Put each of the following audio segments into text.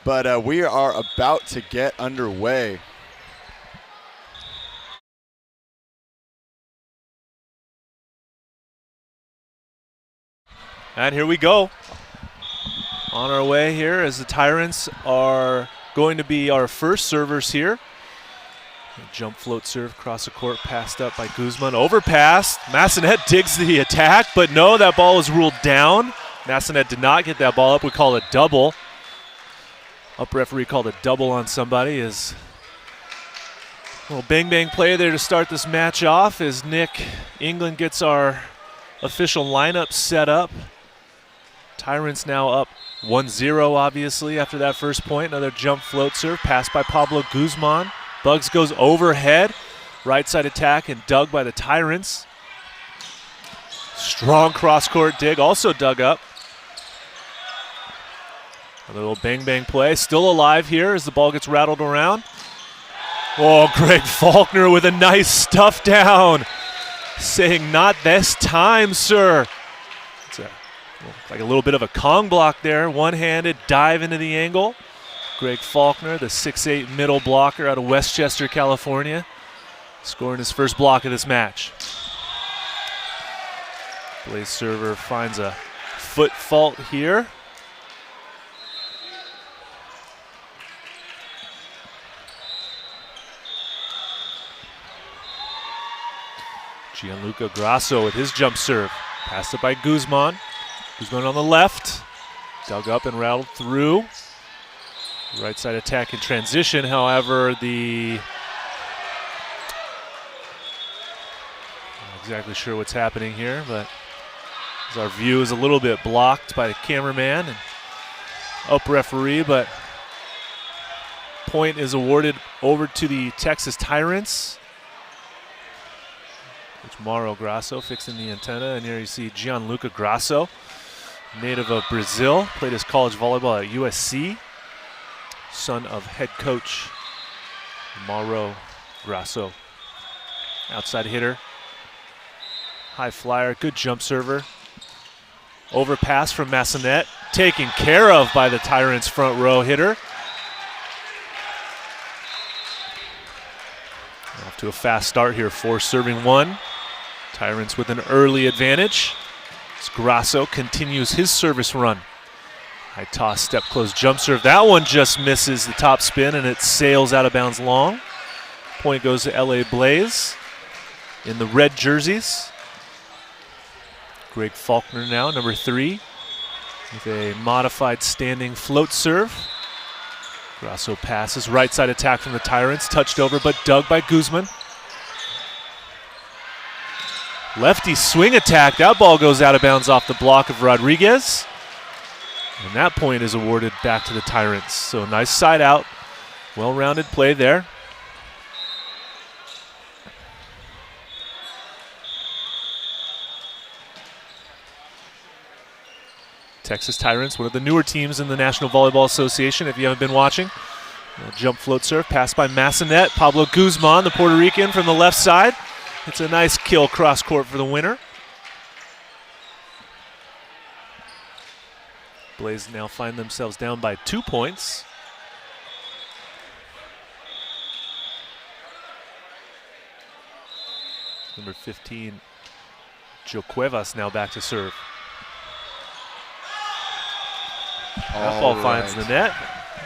but we are about to get underway. And here we go. On our way here as the Tyrants are going to be our first servers here. Jump float serve across the court, passed up by Guzman. Overpass. Massanet digs the attack, but no, that ball was ruled down. Massanet did not get that ball up. We call it double. Up referee called a double on somebody. As a little bang-bang play there to start this match off as Nick England gets our official lineup set up. Tyrants now up 1-0, obviously, after that first point. Another jump float serve, passed by Pablo Guzman. Bugs goes overhead. Right side attack and dug by the Tyrants. Strong cross-court dig, also dug up. A little bang-bang play, still alive here as the ball gets rattled around. Oh, Greg Faulkner with a nice stuff down. Saying, not this time, sir. It's like a little bit of a Kong block there. One-handed dive into the angle. Greg Faulkner, the 6'8" middle blocker out of Westchester, California, scoring his first block of this match. Blaze server finds a foot fault here. Gianluca Grasso with his jump serve. Passed it by Guzman. Guzman on the left. Dug up and rattled through. Right side attack in transition, however, not exactly sure what's happening here, but as our view is a little bit blocked by the cameraman and up referee, but point is awarded over to the Texas Tyrants. Coach Mauro Grasso fixing the antenna, and here you see Gianluca Grasso, native of Brazil, played his college volleyball at USC. Son of head coach Mauro Grasso. Outside hitter. High flyer, good jump server. Overpass from Massanet. Taken care of by the Tyrants front row hitter. Off to a fast start here, 4 serving 1. Tyrants with an early advantage. As Grasso continues his service run. High toss, step close, jump serve. That one just misses the top spin and it sails out of bounds long. Point goes to LA Blaze in the red jerseys. Greg Faulkner now, number 3, with a modified standing float serve. Grasso passes, right side attack from the Tyrants, touched over but dug by Guzman. Lefty swing attack, that ball goes out of bounds off the block of Rodriguez. And that point is awarded back to the Tyrants. So nice side out, well-rounded play there. Texas Tyrants, one of the newer teams in the National Volleyball Association, if you haven't been watching. Jump float serve, passed by Massanet. Pablo Guzman, the Puerto Rican, from the left side. It's a nice kill cross court for the winner. Blaze now find themselves down by 2 points. Number 15, Joe Cuevas, now back to serve. That ball finds the net.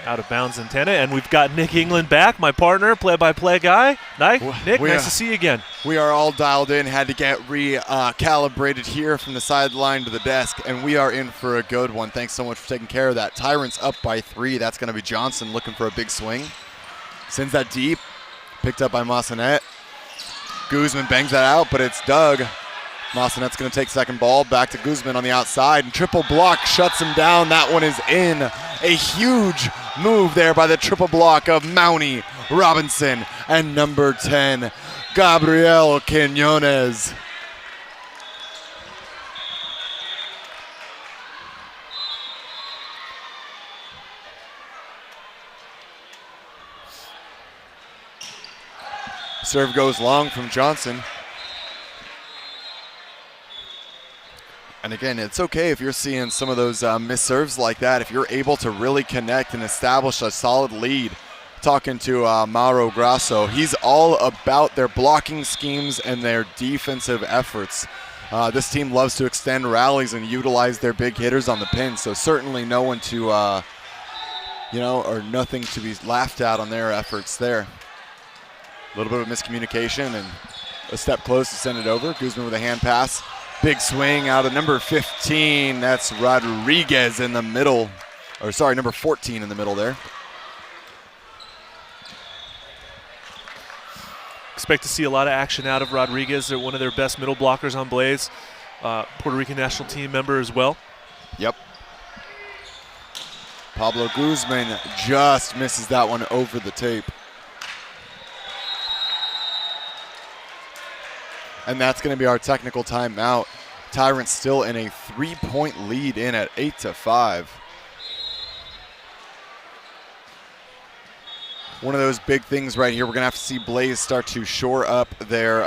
Out of bounds antenna, and we've got Nick England back, my partner, play-by-play guy. Nick, nice to see you again. We are all dialed in, had to get recalibrated here from the sideline to the desk, and we are in for a good one. Thanks so much for taking care of that. Tyrants up by 3. That's going to be Johnson looking for a big swing. Sends that deep, picked up by Massanet. Guzman bangs that out, but it's dug. Massanet's going to take second ball, back to Guzman on the outside, and triple block shuts him down. That one is in. A huge move there by the triple block of Mounty, Robinson, and number 10, Gabriel Quinones. Serve goes long from Johnson. And again, it's okay if you're seeing some of those missed serves like that. If you're able to really connect and establish a solid lead, talking to Mauro Grasso, he's all about their blocking schemes and their defensive efforts. This team loves to extend rallies and utilize their big hitters on the pin, so certainly no one to, or nothing to be laughed at on their efforts there. A little bit of miscommunication and a step close to send it over. Guzman with a hand pass. Big swing out of number 15. That's Rodriguez in the middle. Or sorry, number 14 in the middle there. Expect to see a lot of action out of Rodriguez. They're one of their best middle blockers on Blaze. Puerto Rican national team member as well. Yep. Pablo Guzman just misses that one over the tape. And that's going to be our technical timeout. Tyrants still in a 3-point lead in at 8-5. One of those big things right here, we're going to have to see Blaze start to shore up their,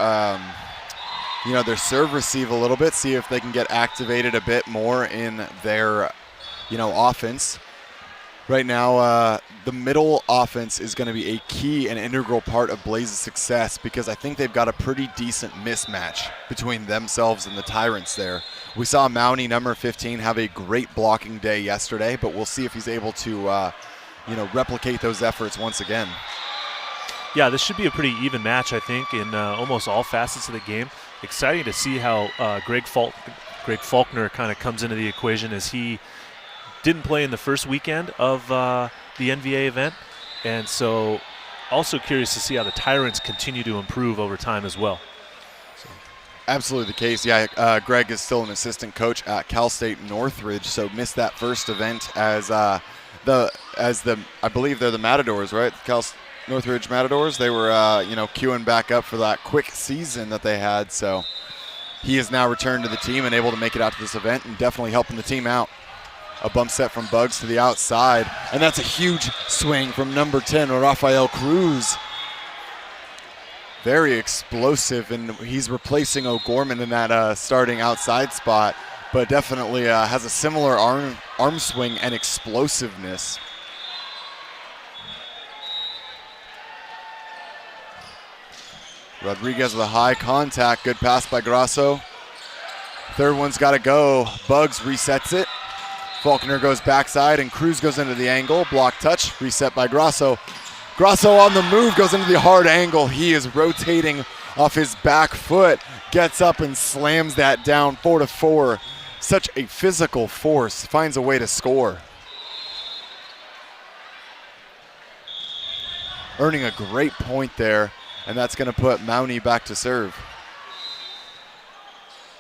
their serve receive a little bit, see if they can get activated a bit more in their, offense. Right now, the middle offense is going to be a key and integral part of Blaze's success because I think they've got a pretty decent mismatch between themselves and the Tyrants there. We saw Mountie, number 15, have a great blocking day yesterday, but we'll see if he's able to, replicate those efforts once again. Yeah, this should be a pretty even match, I think, in almost all facets of the game. Exciting to see how Greg Faulkner kind of comes into the equation as he didn't play in the first weekend of the NVA event, and so also curious to see how the Tyrants continue to improve over time as well. Absolutely the case. Yeah, Greg is still an assistant coach at Cal State Northridge, so missed that first event as I believe they're the Matadors, right? Cal Northridge Matadors. They were queuing back up for that quick season that they had, so he has now returned to the team and able to make it out to this event and definitely helping the team out. A bump set from Bugs to the outside, and that's a huge swing from number 10, Rafael Cruz. Very explosive, and he's replacing O'Gorman in that starting outside spot, but definitely has a similar arm swing and explosiveness. Rodriguez with a high contact, good pass by Grasso. Third one's got to go. Bugs resets it. Faulkner goes backside, and Cruz goes into the angle. Block touch, reset by Grasso. Grasso on the move, goes into the hard angle. He is rotating off his back foot, gets up and slams that down 4-4. Such a physical force, finds a way to score. Earning a great point there, and that's going to put Mountie back to serve.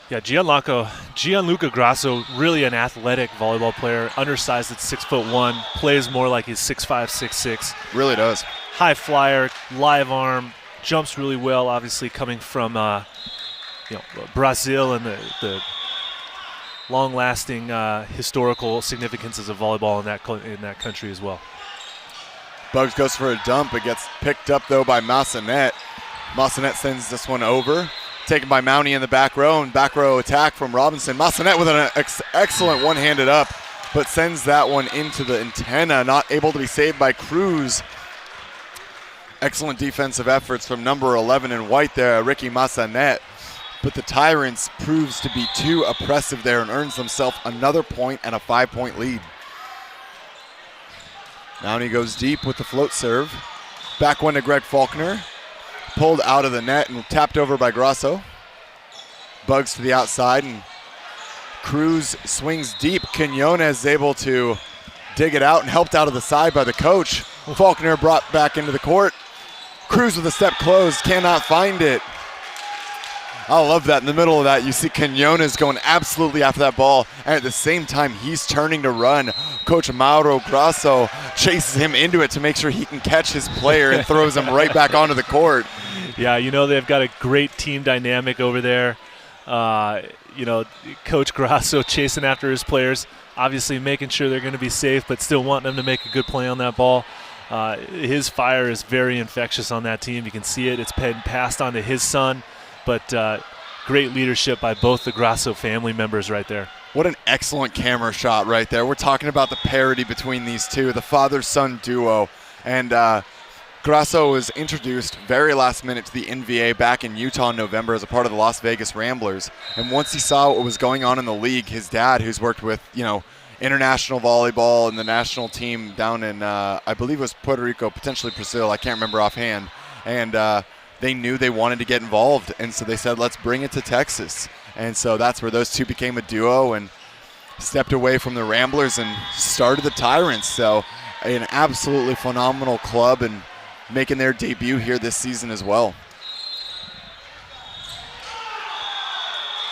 Yeah, Gianluca Grasso, really an athletic volleyball player, undersized at 6'1", plays more like he's 6'5", 6'6". Really does. High flyer, live arm, jumps really well, obviously coming from Brazil and the long-lasting historical significances of volleyball in that country as well. Bugs goes for a dump. It gets picked up, though, by Massanet. Massanet sends this one over. Taken by Mountie in the back row, and back row attack from Robinson. Massanet with an excellent one-handed up, but sends that one into the antenna, not able to be saved by Cruz. Excellent defensive efforts from number 11 in white there, Ricky Massanet. But the Tyrants proves to be too oppressive there and earns themselves another point and a 5-point lead. Mountie goes deep with the float serve. Back one to Greg Faulkner. Pulled out of the net and tapped over by Grasso. Bugs to the outside, and Cruz swings deep. Quinones is able to dig it out and helped out of the side by the coach. Faulkner brought back into the court. Cruz with a step closed, cannot find it. I love that. In the middle of that, you see Quinones going absolutely after that ball, and at the same time, he's turning to run. Coach Mauro Grasso chases him into it to make sure he can catch his player and throws him right back onto the court. Yeah, they've got a great team dynamic over there. Coach Grasso chasing after his players, obviously making sure they're going to be safe, but still wanting them to make a good play on that ball. His fire is very infectious on that team. You can see it. It's been passed on to his son. But great leadership by both the Grasso family members right there. What an excellent camera shot right there. We're talking about the parity between these two, the father-son duo. And Grasso was introduced very last minute to the NBA back in Utah in November as a part of the Las Vegas Ramblers. And once he saw what was going on in the league, his dad, who's worked with, international volleyball and the national team down in, I believe it was Puerto Rico, potentially Brazil, I can't remember offhand. And they knew they wanted to get involved. And so they said, let's bring it to Texas. And so that's where those two became a duo and stepped away from the Ramblers and started the Tyrants. So an absolutely phenomenal club and making their debut here this season as well.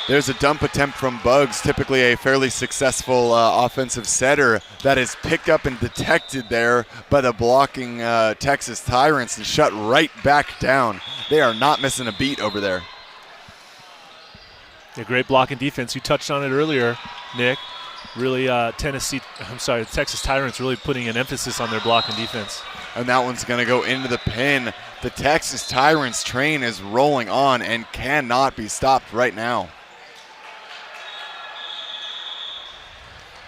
There's a dump attempt from Bugs, typically a fairly successful offensive setter that is picked up and detected there by the blocking Texas Tyrants and shut right back down. They are not missing a beat over there. A great blocking defense. You touched on it earlier, Nick. Really, the Texas Tyrants really putting an emphasis on their blocking defense. And that one's going to go into the pin. The Texas Tyrants train is rolling on and cannot be stopped right now.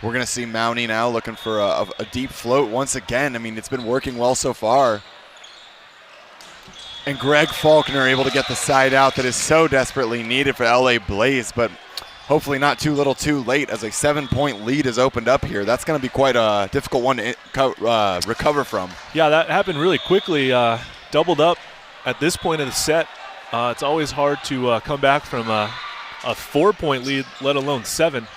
We're going to see Mounty now looking for a deep float once again. I mean, it's been working well so far. And Greg Faulkner able to get the side out that is so desperately needed for LA Blaze, but hopefully not too little too late as a 7-point lead has opened up here. That's going to be quite a difficult one to recover from. Yeah, that happened really quickly. Doubled up at this point of the set. It's always hard to come back from a 4-point lead, let alone 7.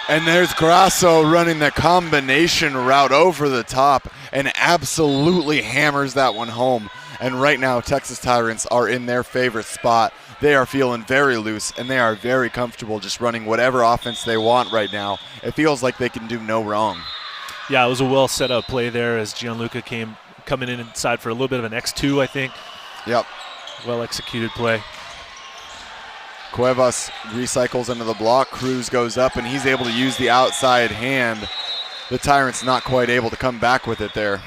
And there's Grasso running the combination route over the top and absolutely hammers that one home. And right now, Texas Tyrants are in their favorite spot. They are feeling very loose, and they are very comfortable just running whatever offense they want right now. It feels like they can do no wrong. Yeah, it was a well set up play there as Gianluca coming in inside for a little bit of an X2, I think. Yep. Well executed play. Cuevas recycles into the block. Cruz goes up, and he's able to use the outside hand. The Tyrants not quite able to come back with it there.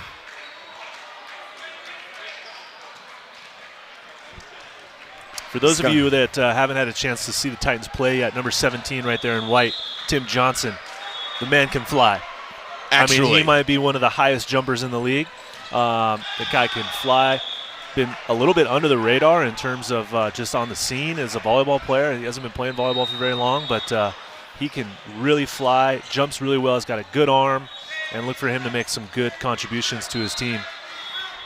For those of you that haven't had a chance to see the Titans play yet, number 17 right there in white, Tim Johnson, the man can fly. Actually. I mean, he might be one of the highest jumpers in the league. The guy can fly. Been a little bit under the radar in terms of just on the scene as a volleyball player. He hasn't been playing volleyball for very long, but he can really fly, jumps really well, he's got a good arm, and look for him to make some good contributions to his team.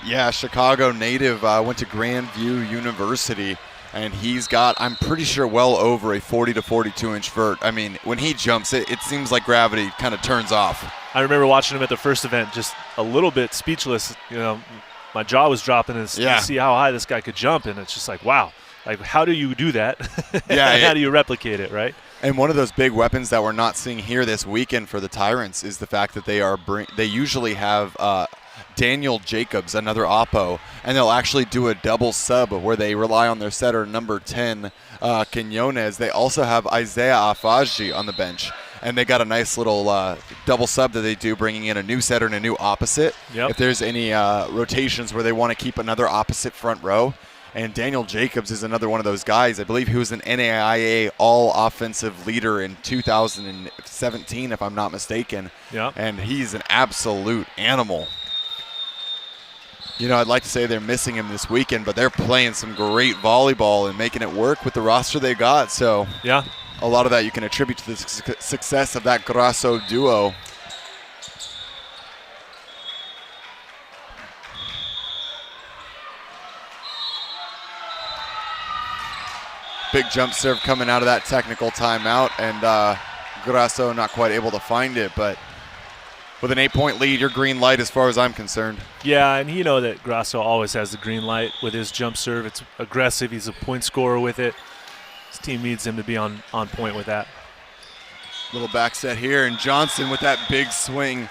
Yeah, Chicago native, went to Grandview University, and he's got, I'm pretty sure, well over a 40 to 42-inch vert. I mean, when he jumps, it seems like gravity kind of turns off. I remember watching him at the first event, just a little bit speechless, my jaw was dropping to see how high this guy could jump, and it's just like, wow. Like, how do you do that? Yeah, how do you replicate it, right? And one of those big weapons that we're not seeing here this weekend for the Tyrants is the fact that they usually have Daniel Jacobs, another oppo, and they'll actually do a double sub where they rely on their setter number 10, Quinones. They also have Isaiah Afaji on the bench. And they got a nice little double sub that they do, bringing in a new setter and a new opposite. Yep. If there's any rotations where they want to keep another opposite front row. And Daniel Jacobs is another one of those guys. I believe he was an NAIA all-offensive leader in 2017, if I'm not mistaken. Yeah. And he's an absolute animal. I'd like to say they're missing him this weekend, but they're playing some great volleyball and making it work with the roster they got. So yeah. A lot of that you can attribute to the success of that Grasso duo. Big jump serve coming out of that technical timeout, and Grasso not quite able to find it, but with an 8-point lead, you're green light as far as I'm concerned. Yeah, and you know that Grasso always has the green light with his jump serve. It's aggressive. He's a point scorer with it. His team needs him to be on point with that. Little back set here, and Johnson with that big swing.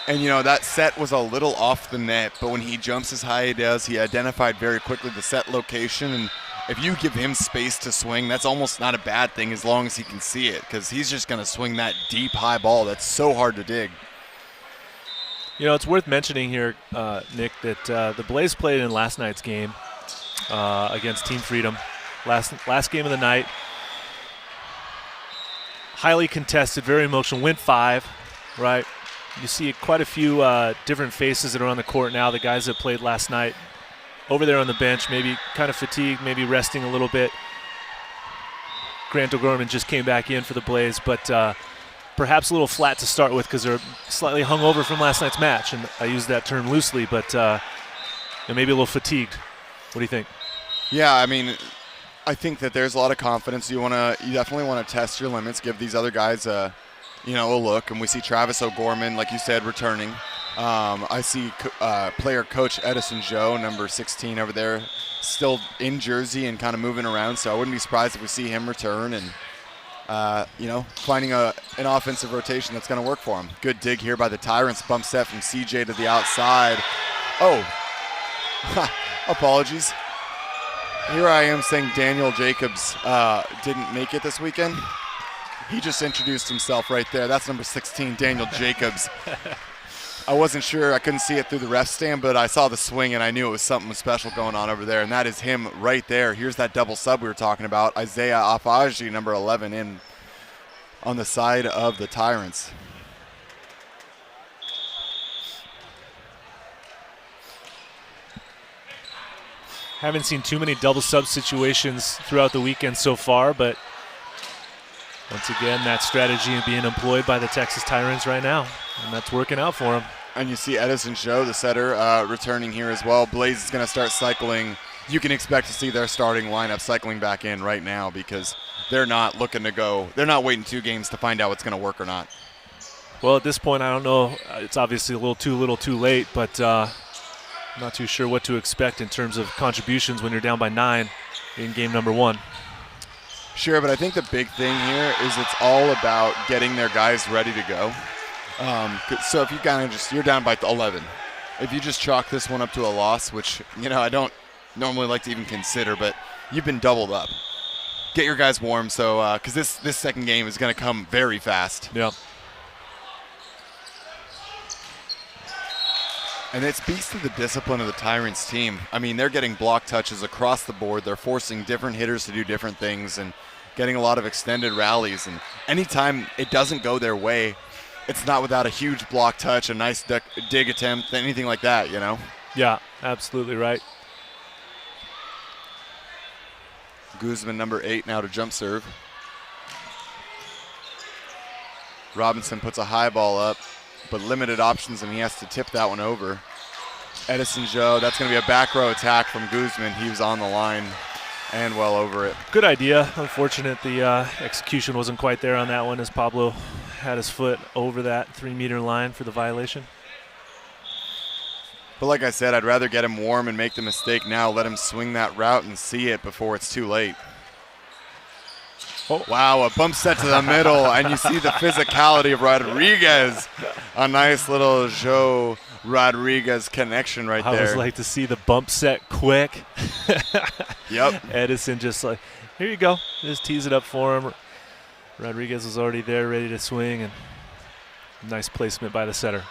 And, that set was a little off the net, but when he jumps as high as he does, he identified very quickly the set location. And if you give him space to swing, that's almost not a bad thing as long as he can see it, because he's just going to swing that deep, high ball that's so hard to dig. It's worth mentioning here, Nick, that the Blaze played in last night's game against Team Freedom. Last game of the night. Highly contested, very emotional. Win 5, right? You see quite a few different faces that are on the court now. The guys that played last night over there on the bench, maybe kind of fatigued, maybe resting a little bit. Grant O'Gorman just came back in for the Blaze, but perhaps a little flat to start with because they're slightly hungover from last night's match, and I use that term loosely, but maybe a little fatigued. What do you think? Yeah, I mean, I think that there's a lot of confidence. You definitely want to test your limits, give these other guys a look, and we see Travis O'Gorman, like you said, returning. I see player coach Edison Joe, number 16 over there, still in jersey and kind of moving around, so I wouldn't be surprised if we see him return and finding an offensive rotation that's going to work for him. Good dig here by the Tyrants. Bump set from CJ to the outside. Oh, apologies. Here I am saying Daniel Jacobs didn't make it this weekend. He just introduced himself right there. That's number 16, Daniel Jacobs. I wasn't sure. I couldn't see it through the ref stand, but I saw the swing, and I knew it was something special going on over there, and that is him right there. Here's that double sub we were talking about. Isaiah Afaji, number 11, in on the side of the Tyrants. Haven't seen too many double sub situations throughout the weekend so far, but once again, that strategy being employed by the Texas Tyrants right now, and that's working out for them. And you see Edison Joe, the setter, returning here as well. Blaze is going to start cycling. You can expect to see their starting lineup cycling back in right now because they're not looking to go. They're not waiting 2 games to find out what's going to work or not. Well, at this point, I don't know. It's obviously a little too late, but I'm not too sure what to expect in terms of contributions when you're down by 9 in game number 1. Sure, but I think the big thing here is it's all about getting their guys ready to go. So if you kind of you're down by 11. If you just chalk this one up to a loss, which, I don't normally like to even consider, but you've been doubled up. Get your guys warm, so because this second game is going to come very fast. Yeah. And it speaks to the discipline of the Tyrants team. I mean, they're getting block touches across the board. They're forcing different hitters to do different things and getting a lot of extended rallies. And anytime it doesn't go their way, it's not without a huge block touch, a nice dig attempt, anything like that, Yeah, absolutely right. Guzman, number 8, now to jump serve. Robinson puts a high ball up, but limited options, and he has to tip that one over. Edison Joe, that's going to be a back row attack from Guzman. He was on the line and well over it. Good idea. Unfortunate the execution wasn't quite there on that one as Pablo had his foot over that 3-meter line for the violation. But like I said, I'd rather get him warm and make the mistake now, let him swing that route and see it before it's too late. Oh. Wow, a bump set to the middle, and you see the physicality of Rodriguez. A nice little Joe Rodriguez connection right there. I always like to see the bump set quick. Yep. Edison just like, here you go. Just tease it up for him. Rodriguez was already there, ready to swing, and nice placement by the setter.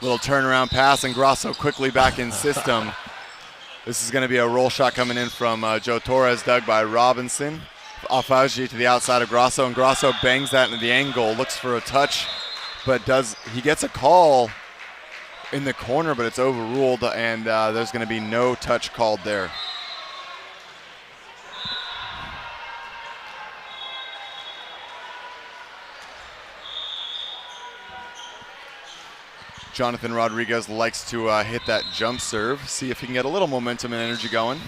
Little turnaround pass, and Grasso quickly back in system. This is going to be a roll shot coming in from Joe Torres, dug by Robinson. Afaji to the outside of Grasso, and Grasso bangs that into the angle, looks for a touch, but he gets a call in the corner, but it's overruled, and there's going to be no touch called there. Jonathan Rodriguez likes to hit that jump serve, see if he can get a little momentum and energy going.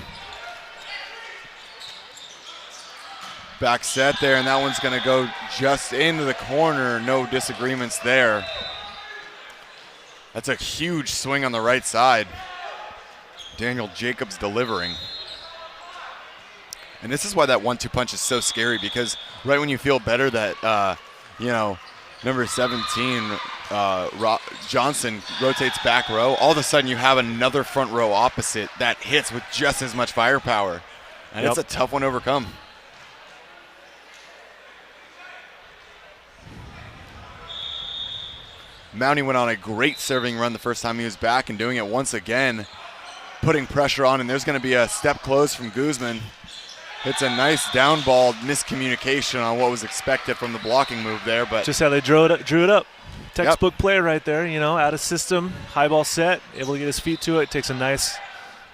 Back set there, and that one's going to go just into the corner. No disagreements there. That's a huge swing on the right side. Daniel Jacobs delivering. And this is why that 1-2 punch is so scary, because right when you feel better that, number 17, Johnson rotates back row, all of a sudden you have another front row opposite that hits with just as much firepower. And It's a tough one to overcome. Mounty went on a great serving run the first time he was back, and doing it once again. putting pressure on, and there's going to be a step close from Guzman. It's a nice down ball miscommunication on what was expected from the blocking move there, but just how they drew it up. Textbook play right there, out of system, high ball set, able to get his feet to it, takes a nice,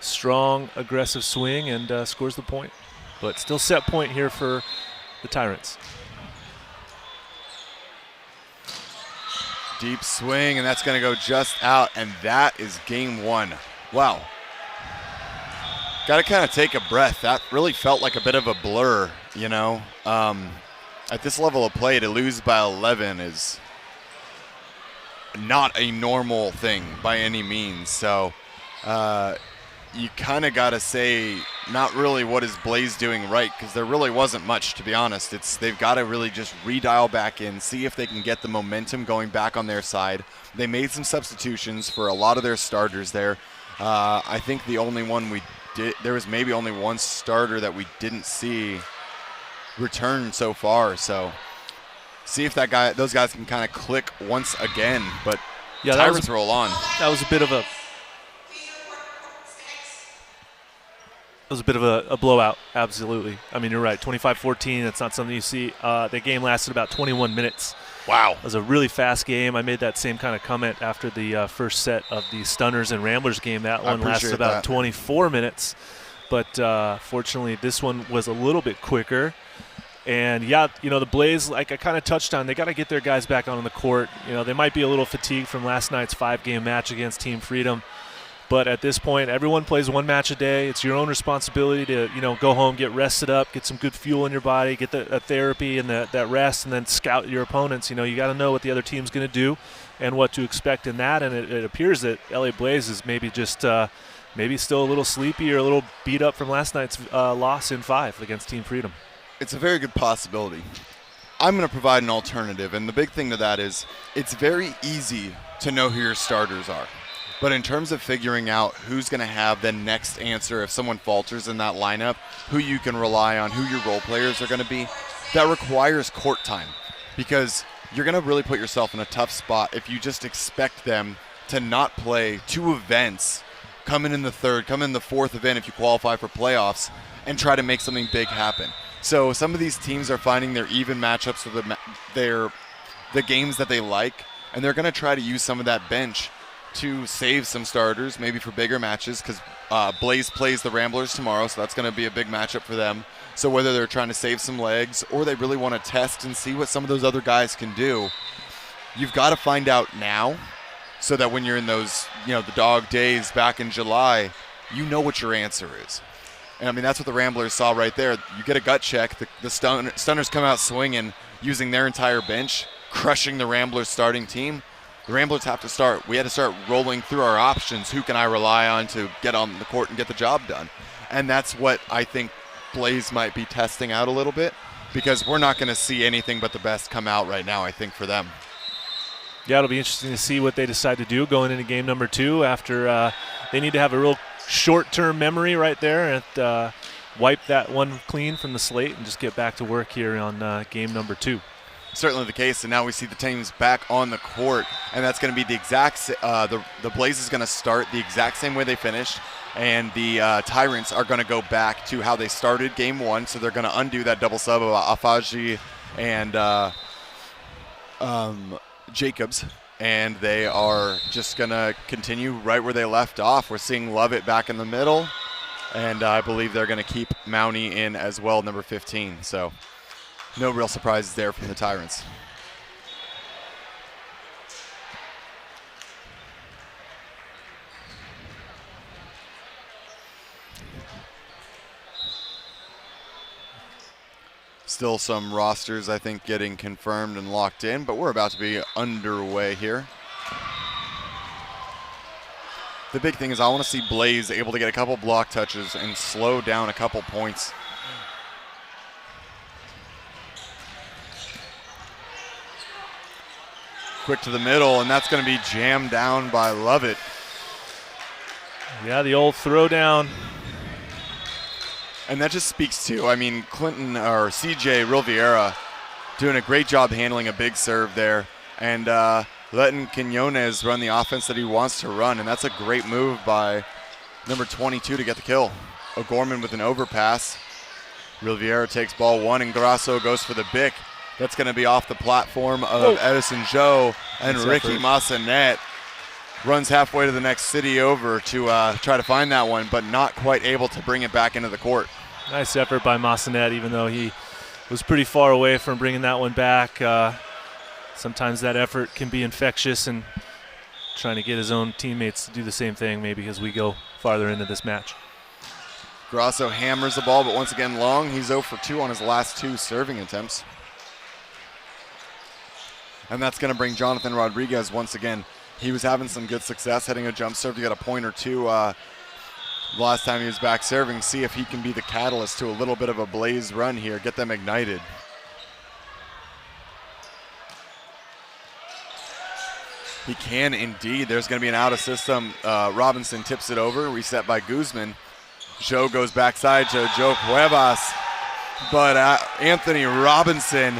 strong, aggressive swing and scores the point. But still set point here for the Tyrants. Deep swing, and that's going to go just out, and that is game one. Wow. Got to kind of take a breath. That really felt like a bit of a blur, At this level of play, to lose by 11 is not a normal thing by any means. So you kind of got to say not really what is Blaze doing right, because there really wasn't much, to be honest. They've got to really just redial back in, see if they can get the momentum going back on their side. They made some substitutions for a lot of their starters there. I think the only one there was maybe only one starter that we didn't see return so far. So see if those guys can kind of click once again. But Tyrants roll on. That was a bit of a blowout, absolutely. I mean, you're right, 25-14, that's not something you see. The game lasted about 21 minutes. Wow. It was a really fast game. I made that same kind of comment after the first set of the Stunners and Ramblers game. That one lasted about 24 minutes. But fortunately, this one was a little bit quicker. And, the Blaze, like I kind of touched on, they got to get their guys back on the court. They might be a little fatigued from last night's 5-game match against Team Freedom. But at this point, everyone plays one match a day. It's your own responsibility to, go home, get rested up, get some good fuel in your body, get the therapy and that rest, and then scout your opponents. You got to know what the other team's going to do and what to expect in that. And it appears that LA Blaze is maybe just maybe still a little sleepy or a little beat up from last night's loss in 5 against Team Freedom. It's a very good possibility. I'm going to provide an alternative, and the big thing to that is it's very easy to know who your starters are. But in terms of figuring out who's going to have the next answer if someone falters in that lineup, who you can rely on, who your role players are going to be, that requires court time, because you're going to really put yourself in a tough spot if you just expect them to not play 2 events, come in the 3rd, come in the 4th event if you qualify for playoffs, and try to make something big happen. So some of these teams are finding their even matchups with the games that they like, and they're going to try to use some of that bench to save some starters, maybe for bigger matches, because Blaze plays the Ramblers tomorrow, so that's going to be a big matchup for them. So whether they're trying to save some legs or they really want to test and see what some of those other guys can do, you've got to find out now so that when you're in those, the dog days back in July, you know what your answer is. And, I mean, that's what the Ramblers saw right there. You get a gut check. The Stunners come out swinging, using their entire bench, crushing the Ramblers starting team. The Ramblers have to start. We had to start rolling through our options. Who can I rely on to get on the court and get the job done? And that's what I think Blaze might be testing out a little bit, because we're not going to see anything but the best come out right now, I think, for them. Yeah, it'll be interesting to see what they decide to do going into game number 2 after they need to have a real short-term memory right there and wipe that one clean from the slate and just get back to work here on game number 2. Certainly the case, and now we see the teams back on the court, and that's going to be the exact the Blaze is going to start the exact same way they finished, and the Tyrants are going to go back to how they started game 1, so they're going to undo that double sub of Afaji and Jacobs, and they are just going to continue right where they left off. We're seeing Lovett back in the middle, and I believe they're going to keep Mountie in as well, number 15. So no real surprises there from the Tyrants. Still some rosters, I think, getting confirmed and locked in, but we're about to be underway here. The big thing is I want to see Blaze able to get a couple block touches and slow down a couple points. Quick to the middle, and that's going to be jammed down by Lovett. Yeah, the old throwdown. And that just speaks to, I mean, Clinton or CJ Riviera doing a great job handling a big serve there and letting Quinones run the offense that he wants to run. And that's a great move by number 22 to get the kill. O'Gorman with an overpass. Riviera takes ball one, and Grasso goes for the bick. That's going to be off the platform of Edison Joe, and Ricky Massanet runs halfway to the next city over to try to find that one, but not quite able to bring it back into the court. Nice effort by Massanet, even though he was pretty far away from bringing that one back. Sometimes that effort can be infectious, and trying to get his own teammates to do the same thing maybe as we go farther into this match. Grasso hammers the ball, but once again long. He's 0 for 2 on his last 2 serving attempts. And that's going to bring Jonathan Rodriguez once again. He was having some good success hitting a jump serve. He got a point or two last time he was back serving. See if he can be the catalyst to a little bit of a blaze run here, get them ignited. He can indeed. There's going to be an out of system. Robinson tips it over, reset by Guzman. Joe goes backside to Joe Cuevas, but Anthony Robinson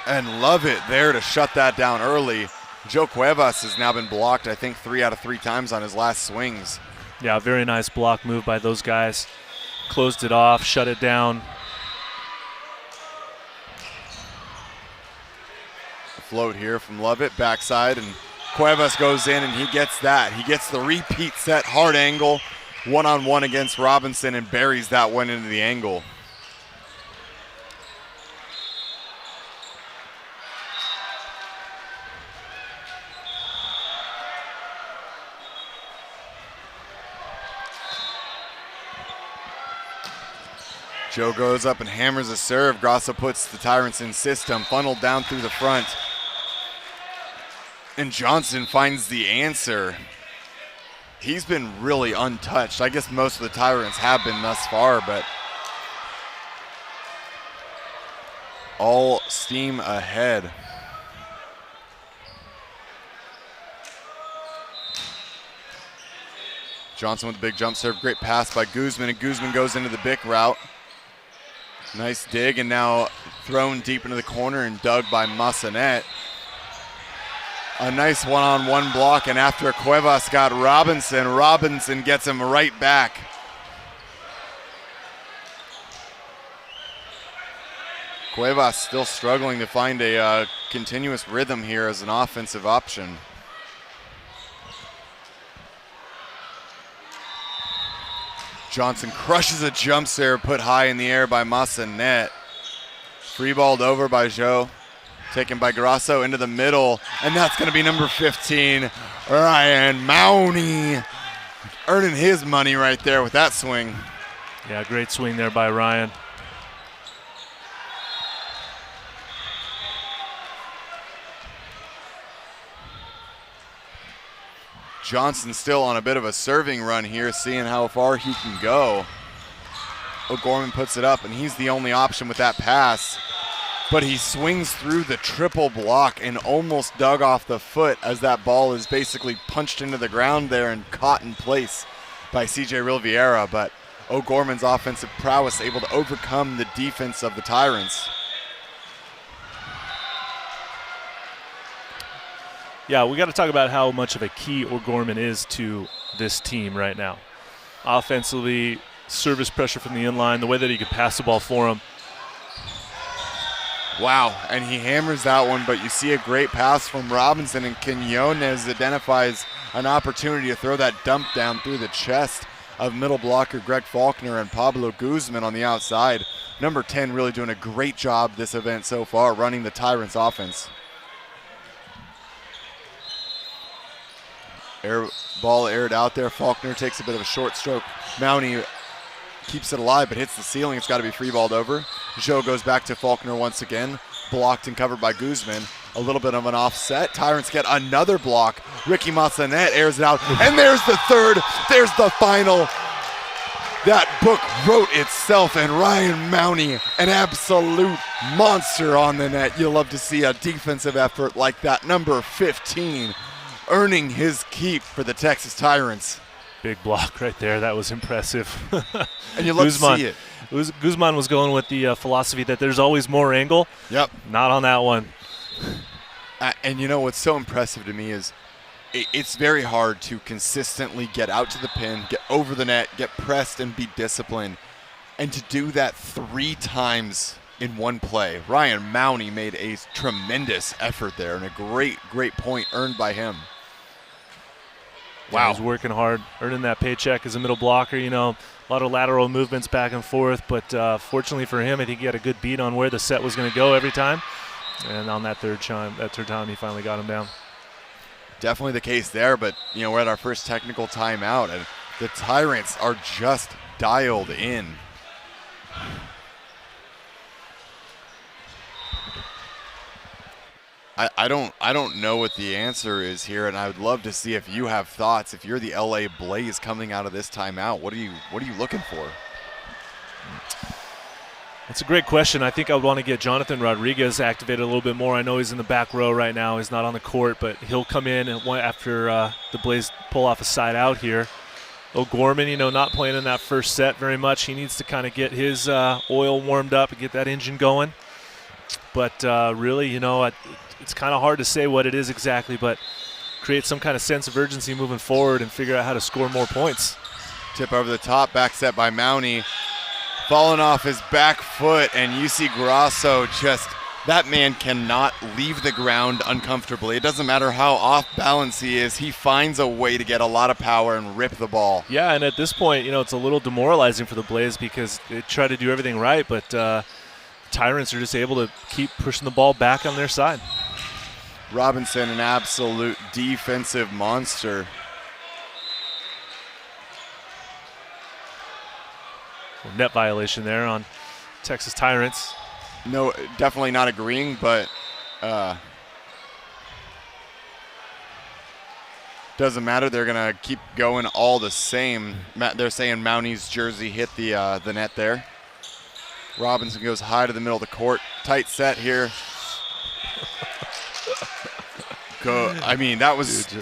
and Lovett there to shut that down early. Joe Cuevas has now been blocked, I think, 3 out of 3 times on his last swings. Yeah, very nice block move by those guys. Closed it off, shut it down. A float here from Lovett, backside, and Cuevas goes in and he gets that. He gets the repeat set, hard angle, one-on-one against Robinson, and buries that one into the angle. Joe goes up and hammers a serve. Grasso puts the Tyrants in system, funneled down through the front. And Johnson finds the answer. He's been really untouched. I guess most of the Tyrants have been thus far, but all steam ahead. Johnson with a big jump serve. Great pass by Guzman, and Guzman goes into the Bick route. Nice dig, and now thrown deep into the corner and dug by Massanet. A nice one-on-one block, and after Cuevas got Robinson, Robinson gets him right back. Cuevas still struggling to find a continuous rhythm here as an offensive option. Johnson crushes a jump serve put high in the air by Massanet. Free-balled over by Joe. Taken by Grasso into the middle, and that's going to be number 15, Ryan Mowney, earning his money right there with that swing. Yeah, great swing there by Ryan. Johnson still on a bit of a serving run here, seeing how far he can go. O'Gorman puts it up, and he's the only option with that pass. But he swings through the triple block and almost dug off the foot as that ball is basically punched into the ground there and caught in place by CJ Riviera. But O'Gorman's offensive prowess able to overcome the defense of the Tyrants. Yeah, we got to talk about how much of a key O'Gorman is to this team right now. Offensively, service pressure from the inline, the way that he could pass the ball for him. Wow, and he hammers that one, but you see a great pass from Robinson, and Quinones identifies an opportunity to throw that dump down through the chest of middle blocker Greg Faulkner and Pablo Guzman on the outside. Number 10 really doing a great job this event so far, running the Tyrants offense. Ball aired out there. Faulkner takes a bit of a short stroke. Mowney keeps it alive, but hits the ceiling. It's got to be free-balled over. Joe goes back to Faulkner once again. Blocked and covered by Guzman. A little bit of an offset. Tyrants get another block. Ricky Massanet airs it out. And there's the third. There's the final. That book wrote itself, and Ryan Mowney, an absolute monster on the net. You'll love to see a defensive effort like that. Number 15, earning his keep for the Texas Tyrants. Big block right there. That was impressive. And you love to see it. Guzman was going with the philosophy that there's always more angle. Yep. Not on that one. And you know what's so impressive to me is it's very hard to consistently get out to the pin, get over the net, get pressed, and be disciplined. And to do that 3 times in one play. Ryan Mowney made a tremendous effort there, and a great point earned by him. Wow. He's working hard, earning that paycheck as a middle blocker. You know, a lot of lateral movements back and forth, but fortunately for him, I think he had a good beat on where the set was going to go every time. And on that third time, he finally got him down. Definitely the case there, but, you know, we're at our first technical timeout, and the Tyrants are just dialed in. I don't know what the answer is here, and I would love to see if you have thoughts. If you're the LA Blaze coming out of this timeout, what are you looking for? That's a great question. I think I would want to get Jonathan Rodriguez activated a little bit more. I know he's in the back row right now. He's not on the court, but he'll come in and after the Blaze pull off a side out here. O'Gorman, you know, not playing in that first set very much. He needs to kind of get his oil warmed up and get that engine going. But really, you know, it's kind of hard to say what it is exactly, but create some kind of sense of urgency moving forward and figure out how to score more points. Tip over the top, back set by Mowney. Falling off his back foot, and you see Grasso just, that man cannot leave the ground uncomfortably. It doesn't matter how off balance he is, he finds a way to get a lot of power and rip the ball. Yeah, and at this point, you know, it's a little demoralizing for the Blaze because they try to do everything right, but Tyrants are just able to keep pushing the ball back on their side. Robinson, an absolute defensive monster. Net violation there on Texas Tyrants. No, definitely not agreeing, but doesn't matter. They're going to keep going all the same. They're saying Mowney's jersey hit the net there. Robinson goes high to the middle of the court. Tight set here. I mean, that was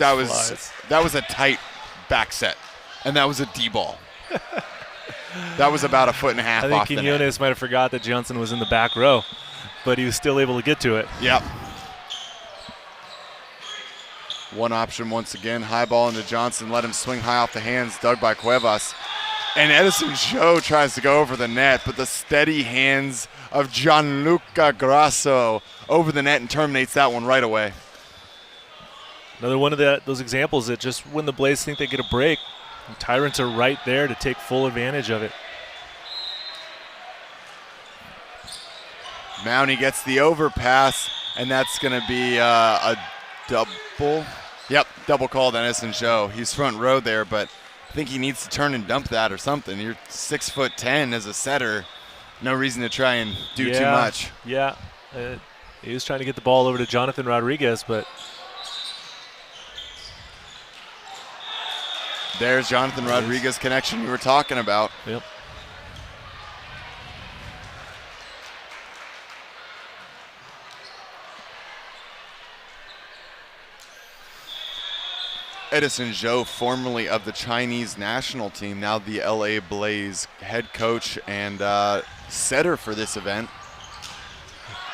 a tight back set, and that was a D ball. That was about 1.5 feet off the net. I think Quinones might have forgot that Johnson was in the back row, but he was still able to get to it. Yep. One option once again, high ball into Johnson, let him swing high off the hands, dug by Cuevas. And Edison Joe tries to go over the net, but the steady hands of Gianluca Grasso over the net and terminates that one right away. Another one of those examples that just when the Blaze think they get a break, the Tyrants are right there to take full advantage of it. Mowney gets the overpass, and that's going to be a double. Yep, double called on Edison Joe. He's front row there, but I think he needs to turn and dump that or something. You're 6'10" as a setter. No reason to try and do too much. Yeah, he was trying to get the ball over to Jonathan Rodriguez, but there's Jonathan Rodriguez connection you were talking about. Yep. Edison Zhou, formerly of the Chinese national team, now the LA Blaze head coach and setter for this event.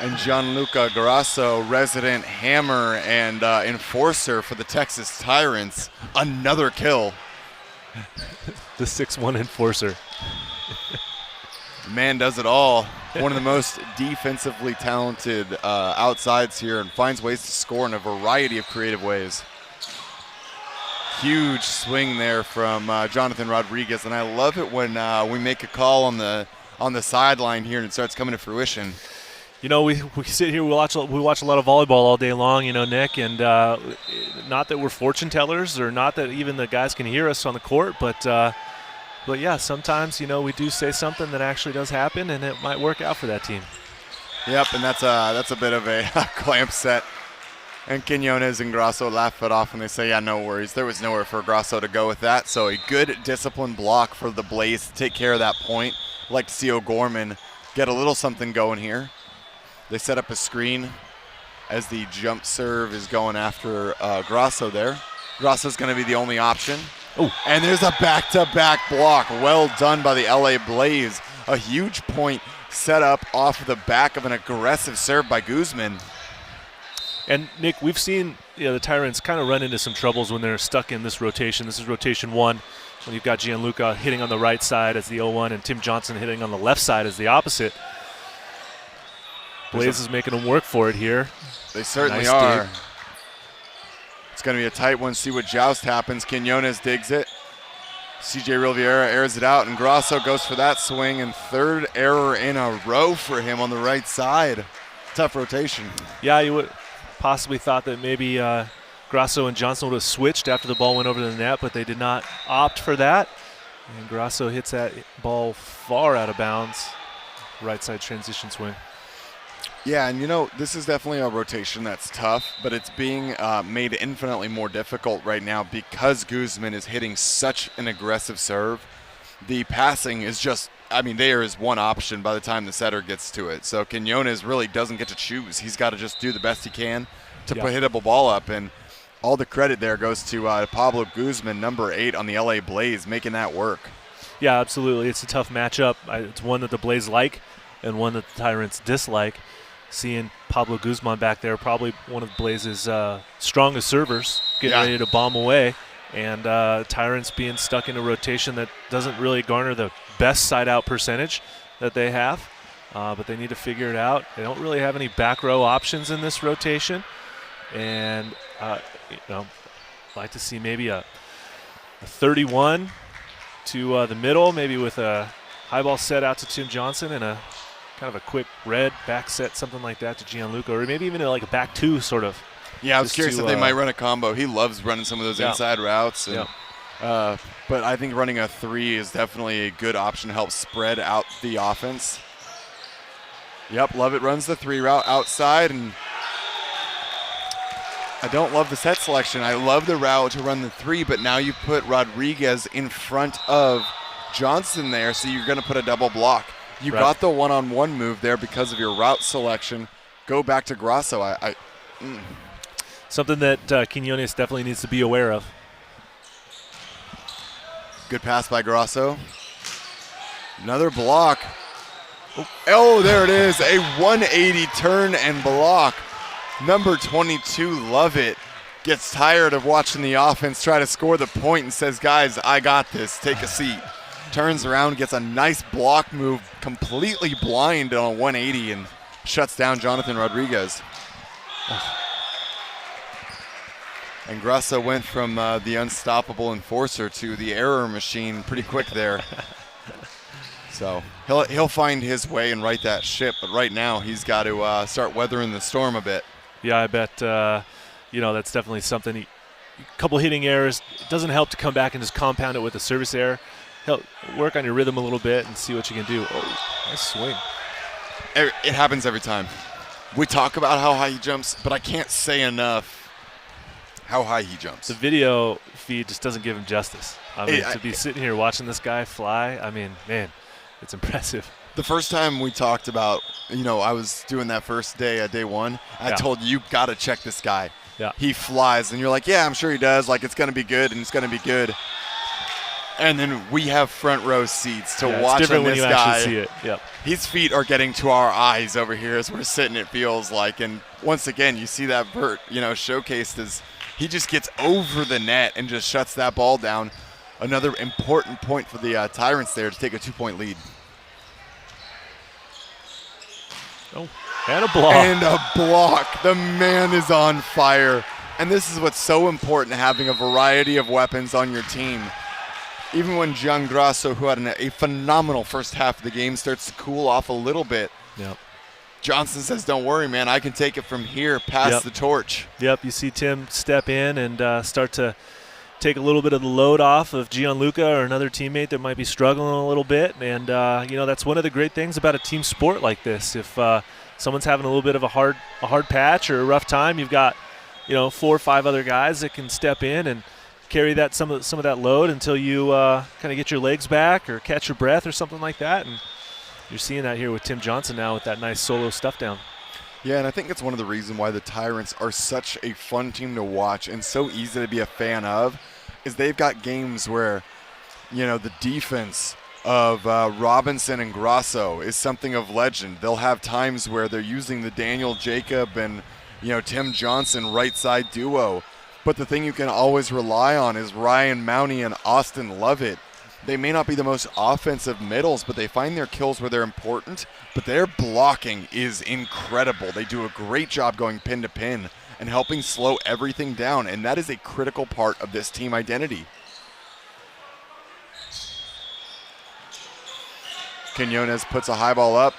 And Gianluca Grasso, resident hammer and enforcer for the Texas Tyrants. Another kill. The 6'1" enforcer. Man does it all. One of the most defensively talented outsides here, and finds ways to score in a variety of creative ways. Huge swing there from Jonathan Rodriguez, and I love it when we make a call on the sideline here and it starts coming to fruition. You know, we sit here, we watch a lot of volleyball all day long, you know, Nick, and not that we're fortune tellers or not that even the guys can hear us on the court, but yeah, sometimes, you know, we do say something that actually does happen, and it might work out for that team. Yep, and that's a bit of a clamp set. And Quinones and Grasso laugh it off and they say, yeah, no worries. There was nowhere for Grasso to go with that. So a good disciplined block for the Blaze to take care of that point. I'd like to see O'Gorman get a little something going here. They set up a screen as the jump serve is going after Grasso there. Grasso's going to be the only option. Ooh. And there's a back-to-back block. Well done by the LA Blaze. A huge point set up off the back of an aggressive serve by Guzman. And, Nick, we've seen the Tyrants kind of run into some troubles when they're stuck in this rotation. This is rotation 1, when you've got Gianluca hitting on the right side as the 0-1 and Tim Johnson hitting on the left side as the opposite. Blaze is making them work for it here. They certainly nice are. dig. It's going to be a tight one. See what joust happens. Quinones digs it. CJ Riviera airs it out, and Grasso goes for that swing, and third error in a row for him on the right side. Tough rotation. Yeah, you would possibly thought that maybe Grasso and Johnson would have switched after the ball went over the net, but they did not opt for that. And Grasso hits that ball far out of bounds. Right side transition swing. Yeah, and this is definitely a rotation that's tough, but it's being made infinitely more difficult right now because Guzman is hitting such an aggressive serve. The passing is just, there is one option by the time the setter gets to it. So Quinones really doesn't get to choose. He's got to just do the best he can to put hittable ball up, and all the credit there goes to Pablo Guzman, number 8 on the LA Blaze, making that work. Yeah, absolutely. It's a tough matchup. It's one that the Blaze like and one that the Tyrants dislike. Seeing Pablo Guzman back there, probably one of the Blaze's strongest servers, getting ready to bomb away. And Tyrants being stuck in a rotation that doesn't really garner the best side-out percentage that they have. But they need to figure it out. They don't really have any back row options in this rotation. And, like to see maybe a 31 to the middle, maybe with a high ball set out to Tim Johnson and a kind of a quick red back set, something like that to Gianluca, or maybe even like a back 2 sort of. Yeah, I was curious if they might run a combo. He loves running some of those inside routes. And, but I think running a 3 is definitely a good option to help spread out the offense. Yep, Lovett runs the 3 route outside, and I don't love the set selection. I love the route to run the 3, but now you put Rodriguez in front of Johnson there, so you're going to put a double block. You got the one-on-one move there because of your route selection. Go back to Grasso. Something that Quinones definitely needs to be aware of. Good pass by Grasso. Another block. Oh, there it is. A 180 turn and block. Number 22, Lovett, gets tired of watching the offense try to score the point and says, guys, I got this. Take a seat. Turns around, gets a nice block move, completely blind on a 180, and shuts down Jonathan Rodriguez. And Grasso went from the unstoppable enforcer to the error machine pretty quick there. So he'll find his way and right that ship, but right now he's got to start weathering the storm a bit. Yeah, I bet that's definitely something. A couple hitting errors. It doesn't help to come back and just compound it with a service error. Help work on your rhythm a little bit and see what you can do. Oh, nice swing. It happens every time. We talk about how high he jumps, but I can't say enough how high he jumps. The video feed just doesn't give him justice. To be sitting here watching this guy fly, man, it's impressive. The first time we talked about, I was doing that first day, day 1, I told you got to check this guy. Yeah. He flies, and you're like, yeah, I'm sure he does. Like, it's going to be good, and it's going to be good. And then we have front row seats to watch it's different on this when you guy. actually see it. Yep. His feet are getting to our eyes over here as we're sitting, it feels like. And once again, you see that vert, showcased as he just gets over the net and just shuts that ball down. Another important point for the Tyrants there to take a 2-point lead. Oh, and a block. And a block. The man is on fire. And this is what's so important, having a variety of weapons on your team. Even when Gian Grasso, who had a phenomenal first half of the game, starts to cool off a little bit, Johnson says, don't worry, man, I can take it from here, pass the torch. Yep, you see Tim step in and start to take a little bit of the load off of Gianluca or another teammate that might be struggling a little bit. And, that's one of the great things about a team sport like this. If someone's having a little bit of a hard patch or a rough time, you've got, 4 or 5 other guys that can step in and carry that some of that load until you kind of get your legs back or catch your breath or something like that. And you're seeing that here with Tim Johnson now with that nice solo stuff down. Yeah, and I think it's one of the reasons why the Tyrants are such a fun team to watch and so easy to be a fan of, is they've got games where, the defense of Robinson and Grasso is something of legend. They'll have times where they're using the Daniel Jacob and Tim Johnson right side duo. But the thing you can always rely on is Ryan Mounty and Austin Lovett. They may not be the most offensive middles, but they find their kills where they're important. But their blocking is incredible. They do a great job going pin to pin and helping slow everything down, and that is a critical part of this team identity. Quinones puts a high ball up,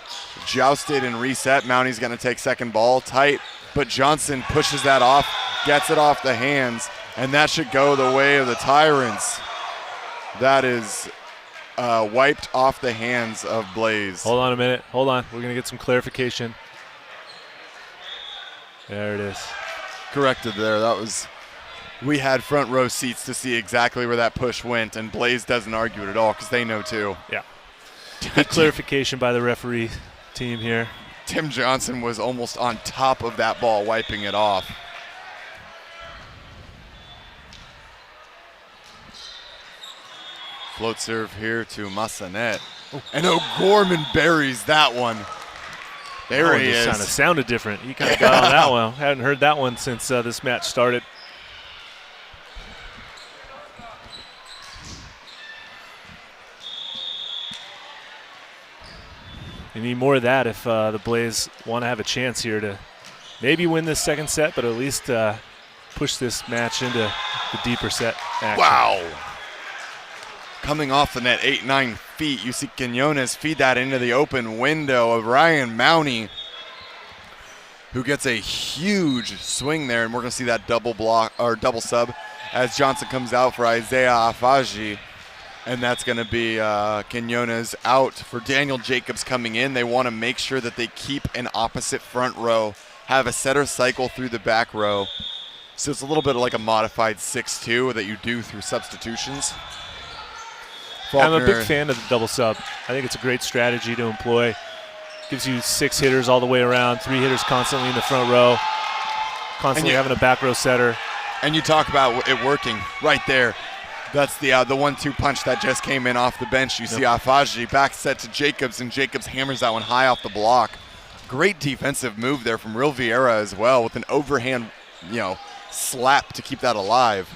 jousted and reset. Mounty's going to take second ball, tight, but Johnson pushes that off, gets it off the hands, and that should go the way of the Tyrants. That is wiped off the hands of Blaze. Hold on a minute. Hold on. We're going to get some clarification. There it is. Corrected there. We had front row seats to see exactly where that push went, and Blaze doesn't argue it at all because they know too. Yeah. Good clarification by the referee team here. Tim Johnson was almost on top of that ball, wiping it off. Float serve here to Massanet. And O'Gorman buries that one. There he is. Kind of sounded different. He kind of got on that one. Hadn't heard that one since this match started. You need more of that if the Blaze want to have a chance here to maybe win this second set, but at least push this match into the deeper set action. Wow. Coming off the net 8-9 feet, you see Quinones feed that into the open window of Ryan Mounty, who gets a huge swing there, and we're going to see that double block or double sub as Johnson comes out for Isaiah Afaji, and that's going to be Quinones out for Daniel Jacobs coming in. They want to make sure that they keep an opposite front row, have a setter cycle through the back row. So it's a little bit like a modified 6-2 that you do through substitutions. I'm a big fan of the double sub. I think it's a great strategy to employ. Gives you 6 hitters all the way around, 3 hitters constantly in the front row, constantly having a back row setter. And you talk about it working right there. That's the 1-2 punch that just came in off the bench. You see Afaji back set to Jacobs, and Jacobs hammers that one high off the block. Great defensive move there from Real Vieira as well, with an overhand, slap to keep that alive.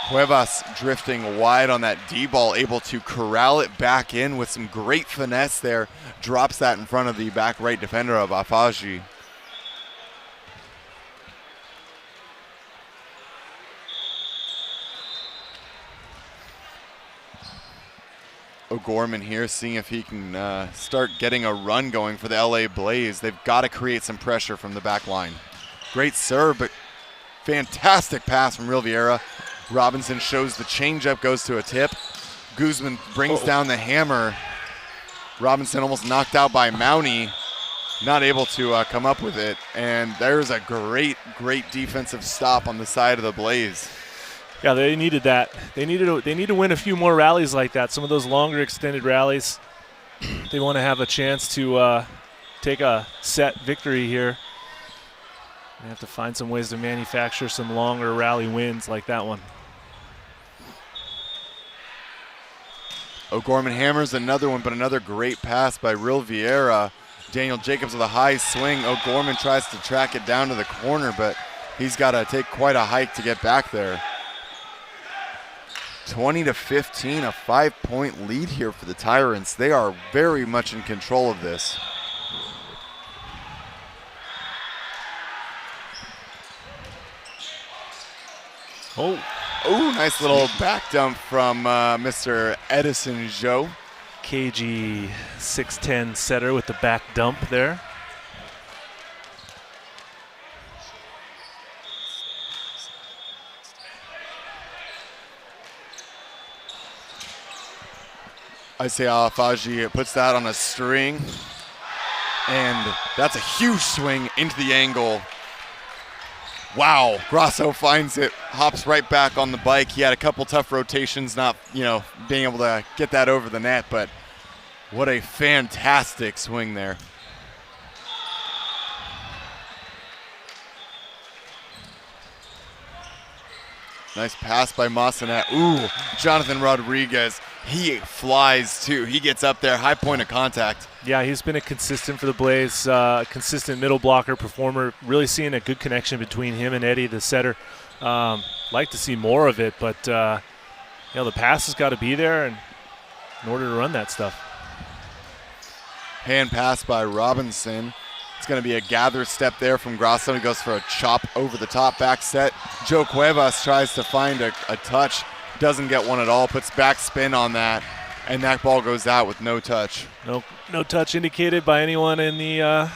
Cuevas drifting wide on that D ball, able to corral it back in with some great finesse there. Drops that in front of the back right defender of Afaji. O'Gorman here seeing if he can start getting a run going for the LA Blaze. They've got to create some pressure from the back line. Great serve, but fantastic pass from Real Vieira. Robinson shows the changeup, goes to a tip. Guzman brings down the hammer. Robinson almost knocked out by Mounty, not able to come up with it. And there's a great, great defensive stop on the side of the Blaze. Yeah, they needed that. They need to win a few more rallies like that. Some of those longer extended rallies. They want to have a chance to take a set victory here. They have to find some ways to manufacture some longer rally wins like that one. O'Gorman hammers another one, but another great pass by Real Vieira. Daniel Jacobs with a high swing. O'Gorman tries to track it down to the corner, but he's got to take quite a hike to get back there. 20-15, a 5-point lead here for the Tyrants. They are very much in control of this. Oh, nice little back dump from Mr. Edison Joe. KG 6'10" setter with the back dump there. Isaiah Afaji puts that on a string, and that's a huge swing into the angle. Wow, Grasso finds it, hops right back on the bike. He had a couple tough rotations, not, being able to get that over the net, but what a fantastic swing there. Nice pass by Massanet. Ooh, Jonathan Rodriguez he flies too. He gets up there, high point of contact. Yeah, he's been a consistent for the Blaze, consistent middle blocker performer. Really seeing a good connection between him and Eddie, the setter. Like to see more of it, but the pass has got to be there in order to run that stuff. Hand pass by Robinson. It's going to be a gather step there from Grasso. He goes for a chop over the top, back set. Joe Cuevas tries to find a touch. Doesn't get one at all, puts back spin on that, and that ball goes out with no touch. No touch indicated by anyone in the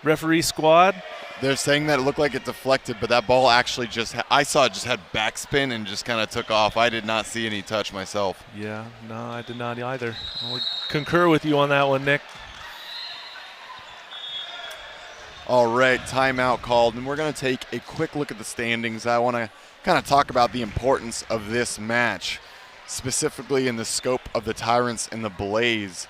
referee squad. They're saying that it looked like it deflected, but that ball actually I saw it just had backspin and just kind of took off. I did not see any touch myself. Yeah, no, I did not either. I would concur with you on that one, Nick. All right, timeout called, and we're going to take a quick look at the standings. I want to kind of talk about the importance of this match, specifically in the scope of the Tyrants and the Blaze.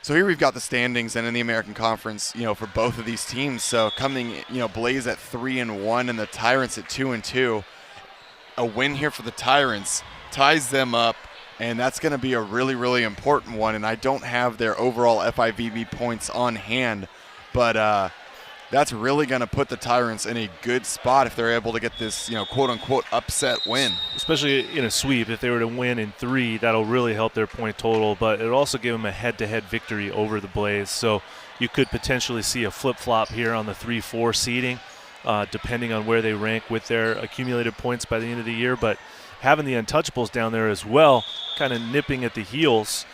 So here we've got the standings and in the American Conference, for both of these teams. So coming, Blaze at 3-1 and the Tyrants at 2-2. A win here for the Tyrants ties them up, and that's going to be a really, really important one. And I don't have their overall FIVB points on hand, but that's really going to put the Tyrants in a good spot if they're able to get this, quote-unquote upset win. Especially in a sweep. If they were to win in 3, that'll really help their point total, but it'll also give them a head-to-head victory over the Blaze. So you could potentially see a flip-flop here on the 3-4 seeding, depending on where they rank with their accumulated points by the end of the year. But having the Untouchables down there as well, kind of nipping at the heels,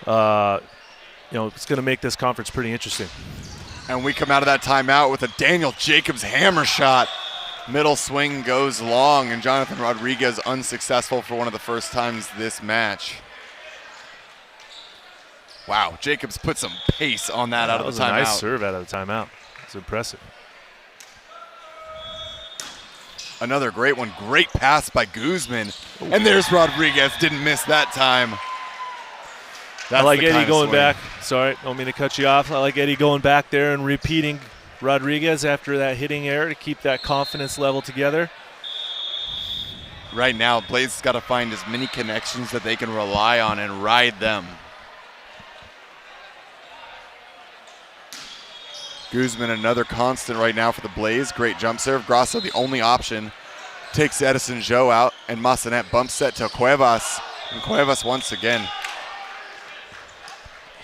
it's going to make this conference pretty interesting. And we come out of that timeout with a Daniel Jacobs hammer shot. Middle swing goes long, and Jonathan Rodriguez unsuccessful for one of the first times this match. Wow, Jacobs put some pace on that out of the timeout. That was a nice serve out of the timeout. It's impressive. Another great one. Great pass by Guzman. And there's Rodriguez. Didn't miss that time. I like Eddie going back. Sorry, don't mean to cut you off. I like Eddie going back there and repeating Rodriguez after that hitting error to keep that confidence level together. Right now, Blaze has got to find as many connections that they can rely on and ride them. Guzman, another constant right now for the Blaze. Great jump serve. Grasso, the only option, takes Edison Joe out, and Massanet bumps set to Cuevas. And Cuevas once again.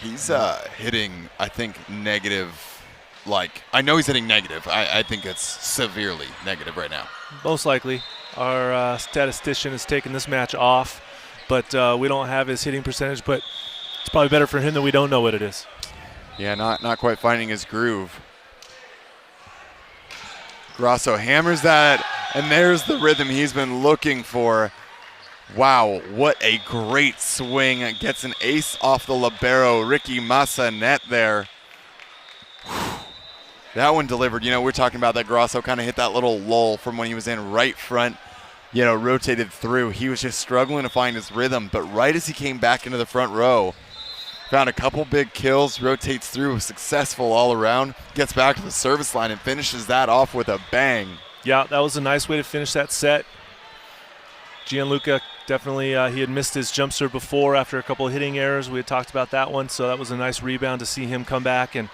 He's hitting, I think, negative. I know he's hitting negative. I think it's severely negative right now. Most likely. Our statistician has taken this match off, but we don't have his hitting percentage, but it's probably better for him that we don't know what it is. Yeah, not quite finding his groove. Grasso hammers that, and there's the rhythm he's been looking for. Wow, what a great swing. Gets an ace off the libero, Ricky Massanet there. Whew. That one delivered. We're talking about that Grasso kind of hit that little lull from when he was in right front, rotated through. He was just struggling to find his rhythm, but right as he came back into the front row, found a couple big kills, rotates through, successful all around, gets back to the service line and finishes that off with a bang. Yeah, that was a nice way to finish that set. Gianluca definitely, he had missed his jump serve before after a couple of hitting errors. We had talked about that one, so that was a nice rebound to see him come back and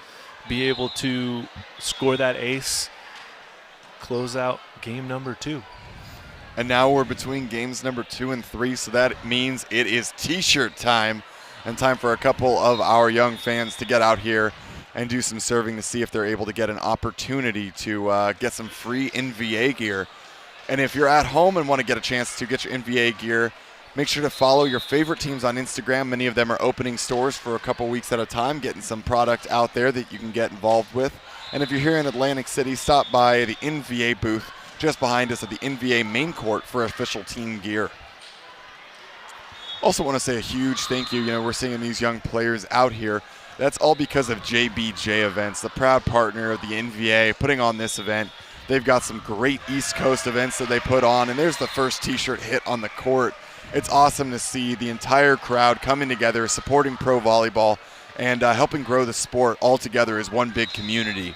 be able to score that ace, close out game number 2. And now we're between games number 2 and 3, so that means it is T-shirt time, and time for a couple of our young fans to get out here and do some serving to see if they're able to get an opportunity to get some free NVA gear. And if you're at home and want to get a chance to get your NVA gear, make sure to follow your favorite teams on Instagram. Many of them are opening stores for a couple weeks at a time, getting some product out there that you can get involved with. And if you're here in Atlantic City, stop by the NVA booth just behind us at the NVA main court for official team gear. Also want to say a huge thank you. We're seeing these young players out here. That's all because of JBJ Events, the proud partner of the NVA, putting on this event. They've got some great East Coast events that they put on, and there's the first T-shirt hit on the court. It's awesome to see the entire crowd coming together, supporting pro volleyball, and helping grow the sport all together as one big community.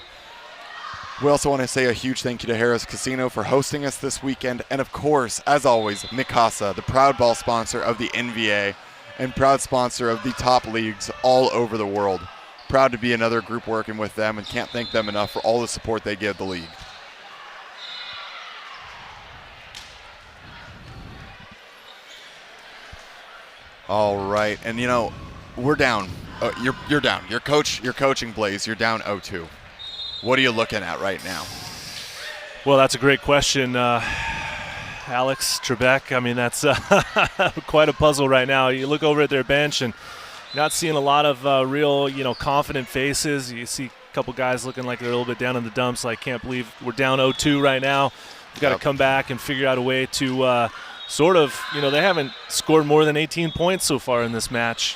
We also want to say a huge thank you to Harris Casino for hosting us this weekend. And of course, as always, Mikasa, the proud ball sponsor of the NBA and proud sponsor of the top leagues all over the world. Proud to be another group working with them and can't thank them enough for all the support they give the league. All right, and we're down. You're down. You're coaching Blaze. You're down 0-2. What are you looking at right now? Well, that's a great question, Alex Trebek. I mean, that's quite a puzzle right now. You look over at their bench and you're not seeing a lot of real, confident faces. You see a couple guys looking like they're a little bit down in the dumps. I can't believe we're down 0-2 right now. We've got to come back and figure out a way to sort of, they haven't scored more than 18 points so far in this match,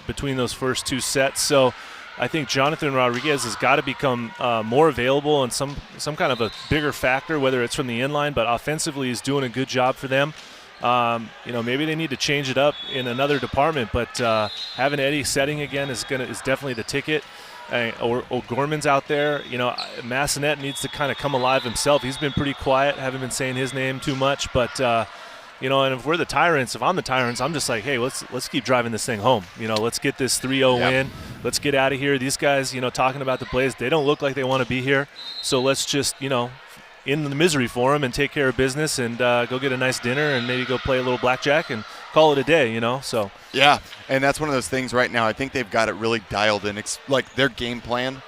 between those first two sets. So I think Jonathan Rodriguez has got to become more available and some kind of a bigger factor, whether it's from the inline, but offensively he's doing a good job for them. Maybe they need to change it up in another department, but having Eddie setting again is definitely the ticket. Or Gorman's out there. Massenet needs to kind of come alive himself. He's been pretty quiet, haven't been saying his name too much, but and if we're the Tyrants, if I'm the Tyrants, I'm just like, hey, let's keep driving this thing home. Let's get this 3-0 win. Let's get out of here. These guys, talking about the Blaze, they don't look like they want to be here. So let's just, in the misery for them and take care of business and go get a nice dinner and maybe go play a little blackjack and call it a day, so. Yeah, and that's one of those things right now. I think they've got it really dialed in. Like their game plan,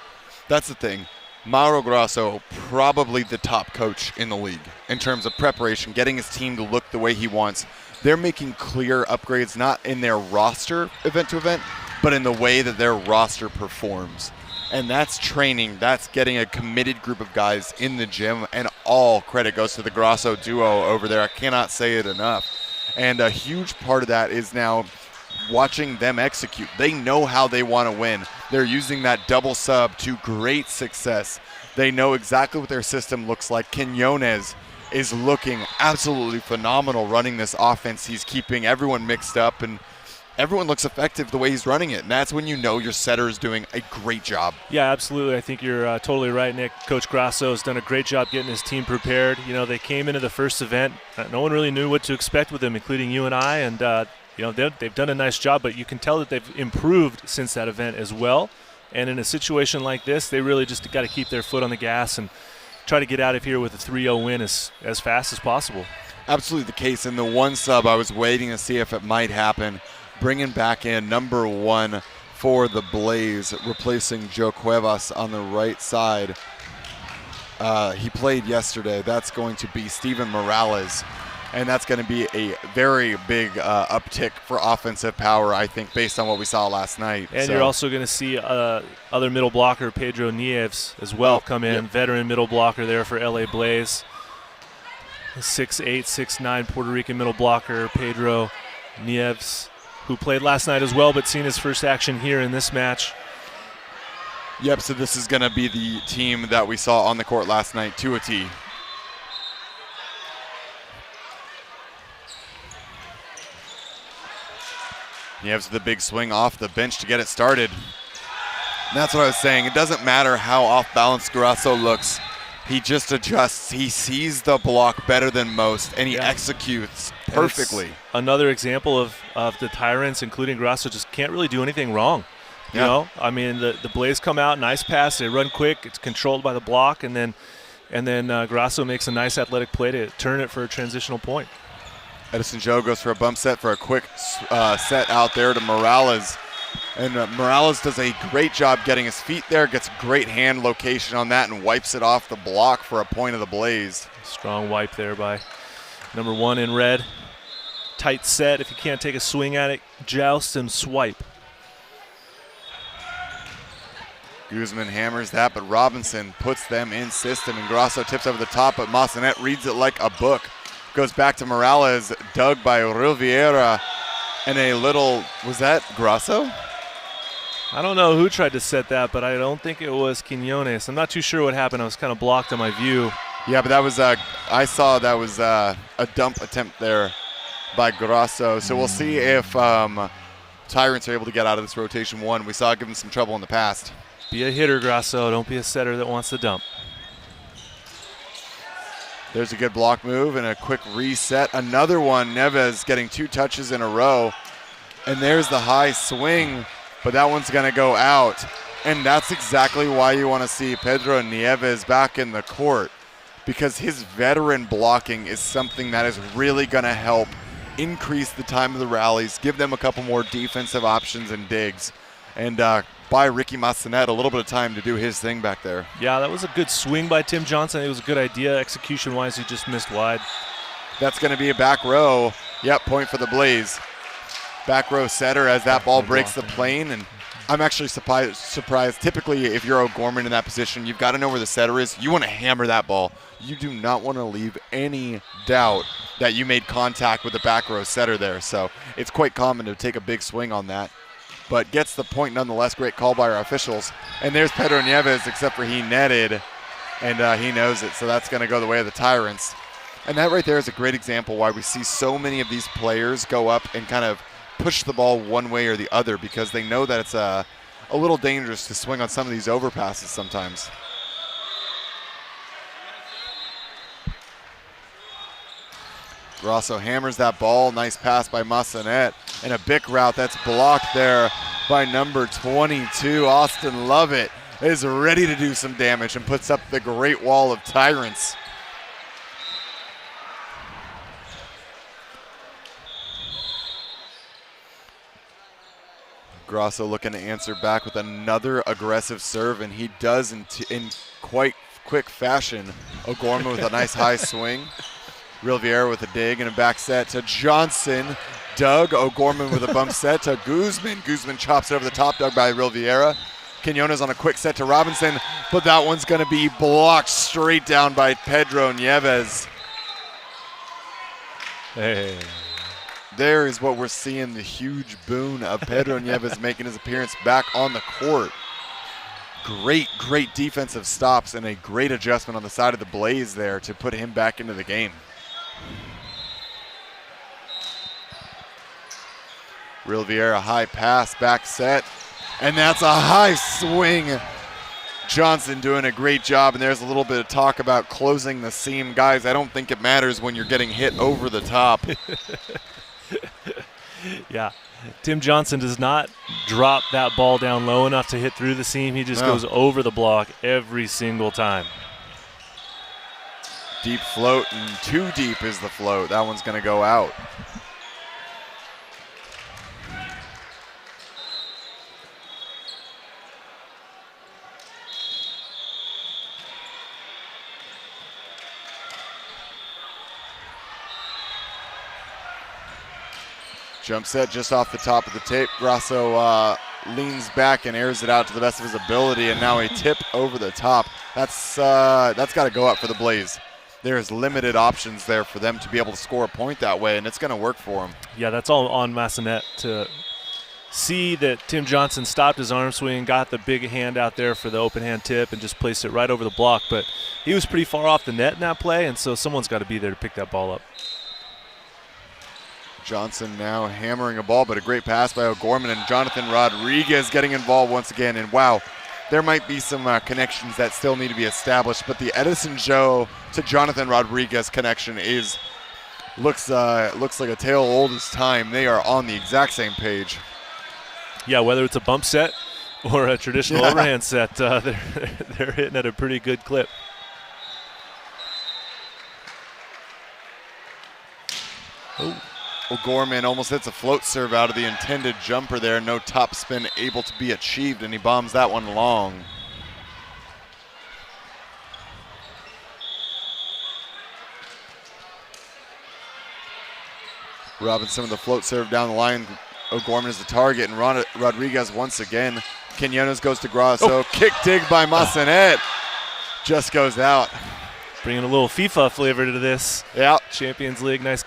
that's the thing. Mauro Grasso, probably the top coach in the league in terms of preparation, getting his team to look the way he wants. They're making clear upgrades, not in their roster event to event, but in the way that their roster performs. And that's training. That's getting a committed group of guys in the gym, and all credit goes to the Grasso duo over there. I cannot say it enough. And a huge part of that is now watching them execute. They know how they want to win. They're using that double sub to great success. They know exactly what their system looks like. Quinones is looking absolutely phenomenal running this offense. He's keeping everyone mixed up, and everyone looks effective the way he's running it. And that's when your setter is doing a great job. Yeah, absolutely. I think you're totally right, Nick. Coach Grasso has done a great job getting his team prepared. They came into the first event. No one really knew what to expect with them, including you and I, and they've done a nice job, but you can tell that they've improved since that event as well. And in a situation like this, they really just got to keep their foot on the gas and try to get out of here with a 3-0 win as fast as possible. Absolutely the case. In the one sub, I was waiting to see if it might happen. Bringing back in number 1 for the Blaze, replacing Joe Cuevas on the right side. He played yesterday. That's going to be Steven Morales. And that's going to be a very big uptick for offensive power, I think, based on what we saw last night. And you're also going to see other middle blocker, Pedro Nieves, as well, come in. Yep. Veteran middle blocker there for LA Blaze. 6'8", 6'9", Puerto Rican middle blocker, Pedro Nieves, who played last night as well, but seen his first action here in this match. Yep, so this is going to be the team that we saw on the court last night to a T. Nieves with the big swing off the bench to get it started. And that's what I was saying. It doesn't matter how off-balance Grasso looks. He just adjusts. He sees the block better than most, and he executes perfectly. Another example of the Tyrants, including Grasso, just can't really do anything wrong. You know? I mean, the Blaze come out, nice pass. They run quick. It's controlled by the block, and then Grasso makes a nice athletic play to turn it for a transitional point. Edison Joe goes for a bump set for a quick set out there to Morales. And Morales does a great job getting his feet there, gets great hand location on that, and wipes it off the block for a point of the Blaze. Strong wipe there by number 1 in red. Tight set. If you can't take a swing at it, joust and swipe. Guzman hammers that, but Robinson puts them in system, and Grasso tips over the top, but Massenet reads it like a book. Goes back to Morales, dug by Riviera, and a little, was that Grasso? I don't know who tried to set that, but I don't think it was Quinones. I'm not too sure what happened. I was kind of blocked on my view. Yeah, but that was, I saw that was a dump attempt there by Grasso. So we'll see if Tyrants are able to get out of this rotation 1. We saw it give them some trouble in the past. Be a hitter, Grasso. Don't be a setter that wants to dump. There's a good block move and a quick reset. Another one, Neves getting 2 touches in a row. And there's the high swing, but that one's going to go out. And that's exactly why you want to see Pedro Nieves back in the court, because his veteran blocking is something that is really going to help increase the time of the rallies, give them a couple more defensive options and digs, and buy Ricky Massanet a little bit of time to do his thing back there. Yeah, that was a good swing by Tim Johnson. It was a good idea. Execution-wise, he just missed wide. That's going to be a back row. Yep, point for the Blaze. Back row setter as that ball breaks the plane, and I'm actually surprised. Typically, if you're O'Gorman in that position, you've got to know where the setter is. You want to hammer that ball. You do not want to leave any doubt that you made contact with the back row setter there. So it's quite common to take a big swing on that, but gets the point nonetheless. Great call by our officials. And there's Pedro Nieves, except for he netted, and he knows it. So that's going to go the way of the Tyrants. And that right there is a great example why we see so many of these players go up and kind of push the ball one way or the other, because they know that it's a little dangerous to swing on some of these overpasses sometimes. Grasso hammers that ball. Nice pass by Massanet. And a big route that's blocked there by number 22. Austin Lovett is ready to do some damage and puts up the great wall of Tyrants. Grasso looking to answer back with another aggressive serve, and he does in quite quick fashion. O'Gorman with a nice high swing. Real Vieira with a dig and a back set to Johnson. Doug O'Gorman with a bump set to Guzman. Guzman chops it over the top, dug by Real Vieira. Quinones on a quick set to Robinson, but that one's going to be blocked straight down by Pedro Nieves. Hey. There is what we're seeing, the huge boon of Pedro Nieves making his appearance back on the court. Great defensive stops and a great adjustment on the side of the Blaze there to put him back into the game. Real Vieira, high pass, back set, and that's a high swing. Johnson doing a great job, and there's a little bit of talk about closing the seam. Guys, I don't think it matters when you're getting hit over the top. Yeah, Tim Johnson does not drop that ball down low enough to hit through the seam. He just goes over the block every single time. Deep float, and too deep is the float. That one's going to go out. Jump set just off the top of the tape. Grasso leans back and airs it out to the best of his ability, and now a tip over the top. That's got to go up for the Blaze. There's limited options there for them to be able to score a point that way, and it's going to work for them. Yeah, that's all on Massanet to see that Tim Johnson stopped his arm swing, got the big hand out there for the open hand tip, and just placed it right over the block. But he was pretty far off the net in that play, and so someone's got to be there to pick that ball up. Johnson now hammering a ball, but a great pass by O'Gorman, and Jonathan Rodriguez getting involved once again. And wow, there might be some connections that still need to be established, but the Edison Joe to Jonathan Rodriguez connection looks like a tale old as time. They are on the exact same page. Yeah, whether it's a bump set or a traditional overhand set, they're hitting at a pretty good clip. Oh. O'Gorman almost hits a float serve out of the intended jumper there. No top spin able to be achieved, and he bombs that one long. Robinson with the float serve down the line. O'Gorman is the target, and Rodriguez once again. Quinones goes to Grasso. Kick dig by Massanet. Just goes out. Bringing a little FIFA flavor to this. Yeah. Champions League, nice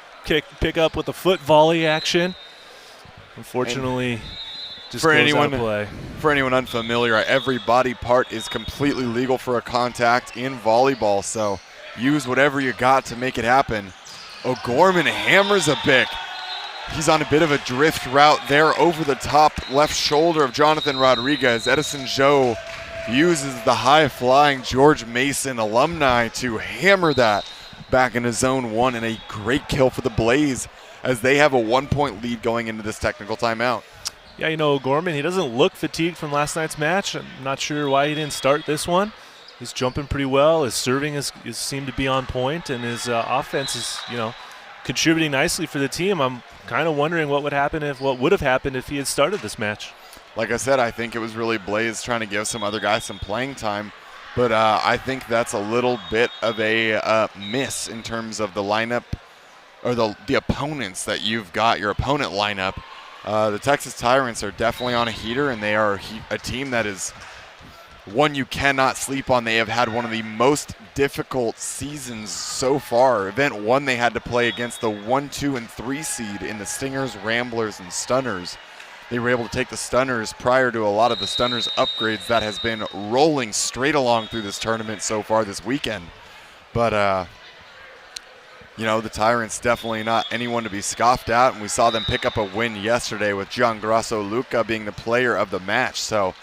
pick up with the foot volley action. Unfortunately, just goes out of play. For anyone unfamiliar, every body part is completely legal for a contact in volleyball, so use whatever you got to make it happen. O'Gorman hammers a bick. He's on a bit of a drift route there over the top left shoulder of Jonathan Rodriguez. Edison Joe uses the high-flying George Mason alumni to hammer that back into zone 1, and a great kill for the Blaze as they have a 1-point lead going into this technical timeout. Yeah, you know, Gorman, he doesn't look fatigued from last night's match. I'm not sure why he didn't start this one. He's jumping pretty well. His serving is seemed to be on point, and his offense is, you know, contributing nicely for the team. I'm kind of wondering what would have happened if he had started this match. Like I said, I think it was really Blaze trying to give some other guys some playing time, but I think that's a little bit of a miss in terms of the lineup or the opponents that you've got, your opponent lineup. The Texas Tyrants are definitely on a heater, and they are a team that is one you cannot sleep on. They have had one of the most difficult seasons so far. Event 1, they had to play against the 1, 2, and 3 seed in the Stingers, Ramblers, and Stunners. They were able to take the Stunners prior to a lot of the Stunners upgrades that has been rolling straight along through this tournament so far this weekend. But, you know, the Tyrants definitely not anyone to be scoffed at, and we saw them pick up a win yesterday with Gianluca being the player of the match. So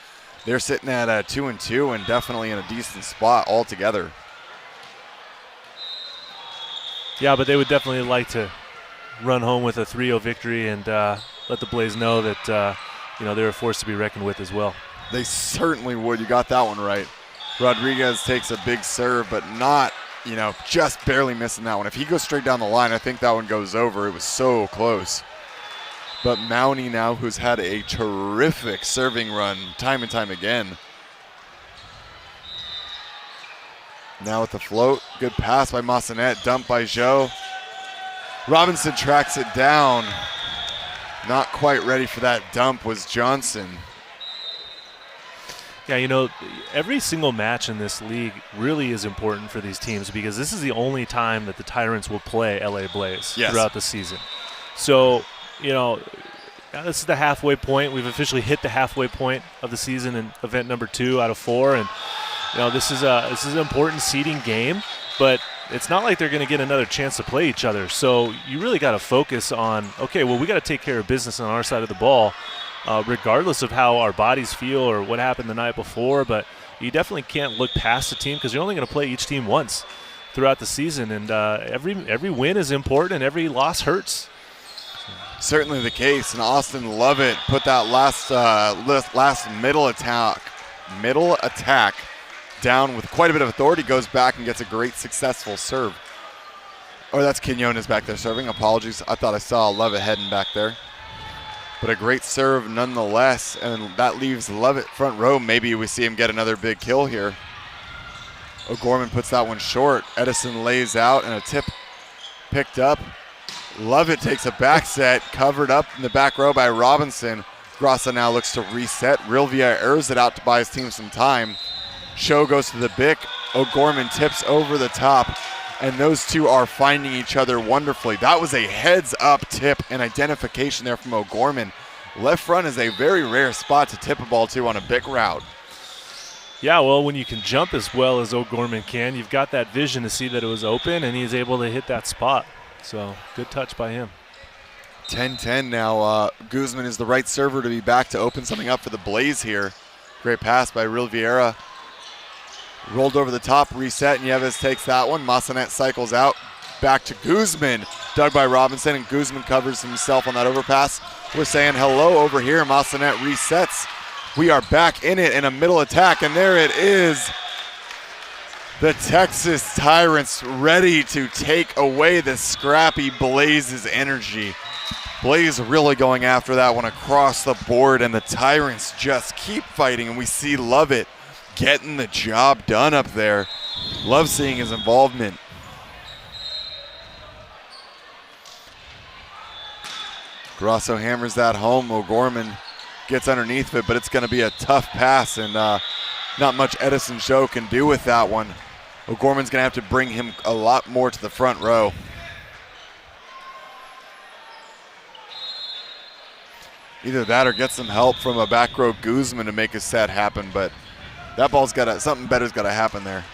they're sitting at 2-2 and definitely in a decent spot altogether. Yeah, but they would definitely like to run home with a 3-0 victory and let the Blaze know that, you know, they're a force to be reckoned with as well. They certainly would. You got that one right. Rodriguez takes a big serve, but not, you know, just barely missing that one. If he goes straight down the line, I think that one goes over. It was so close. But Mounty now, who's had a terrific serving run time and time again. Now with the float, good pass by Massanet, dumped by Joe. Robinson tracks it down. Not quite ready for that dump was Johnson. Yeah, you know, every single match in this league really is important for these teams because this is the only time that the Tyrants will play LA Blaze throughout the season. So, you know, this is the halfway point. We've officially hit the halfway point of the season in event number 2 out of 4, and you know this is an important seeding game, but it's not like they're going to get another chance to play each other. So you really got to focus on, okay, well, we got to take care of business on our side of the ball, regardless of how our bodies feel or what happened the night before. But you definitely can't look past the team because you're only going to play each team once throughout the season, and every win is important and every loss hurts. Certainly the case, and Austin Lovett put that last middle attack down with quite a bit of authority, goes back and gets a great successful serve. Oh, that's Quinones back there serving. Apologies, I thought I saw Lovett heading back there. But a great serve nonetheless, and that leaves Lovett front row. Maybe we see him get another big kill here. O'Gorman puts that one short. Edison lays out, and a tip picked up. Lovett takes a back set, covered up in the back row by Robinson. Grasso now looks to reset. Rilvia airs it out to buy his team some time. Show goes to the Bic. O'Gorman tips over the top, and those two are finding each other wonderfully. That was a heads-up tip and identification there from O'Gorman. Left front is a very rare spot to tip a ball to on a Bic route. Yeah, well, when you can jump as well as O'Gorman can, you've got that vision to see that it was open, and he's able to hit that spot. So, good touch by him. 10-10 now. Guzman is the right server to be back to open something up for the Blaze here. Great pass by Real Vieira. Rolled over the top, reset, and Nieves takes that one. Massanet cycles out. Back to Guzman. Dug by Robinson, and Guzman covers himself on that overpass. We're saying hello over here. Massanet resets. We are back in it in a middle attack, and there it is. The Texas Tyrants ready to take away the scrappy Blaze's energy. Blaze really going after that one across the board, and the Tyrants just keep fighting, and we see Lovett getting the job done up there. Love seeing his involvement. Grasso hammers that home. O'Gorman gets underneath it, but it's going to be a tough pass, and not much Edison Show can do with that one. O'Gorman's going to have to bring him a lot more to the front row. Either that or get some help from a back row Guzman to make his set happen, but that ball's got to, something better's got to happen there.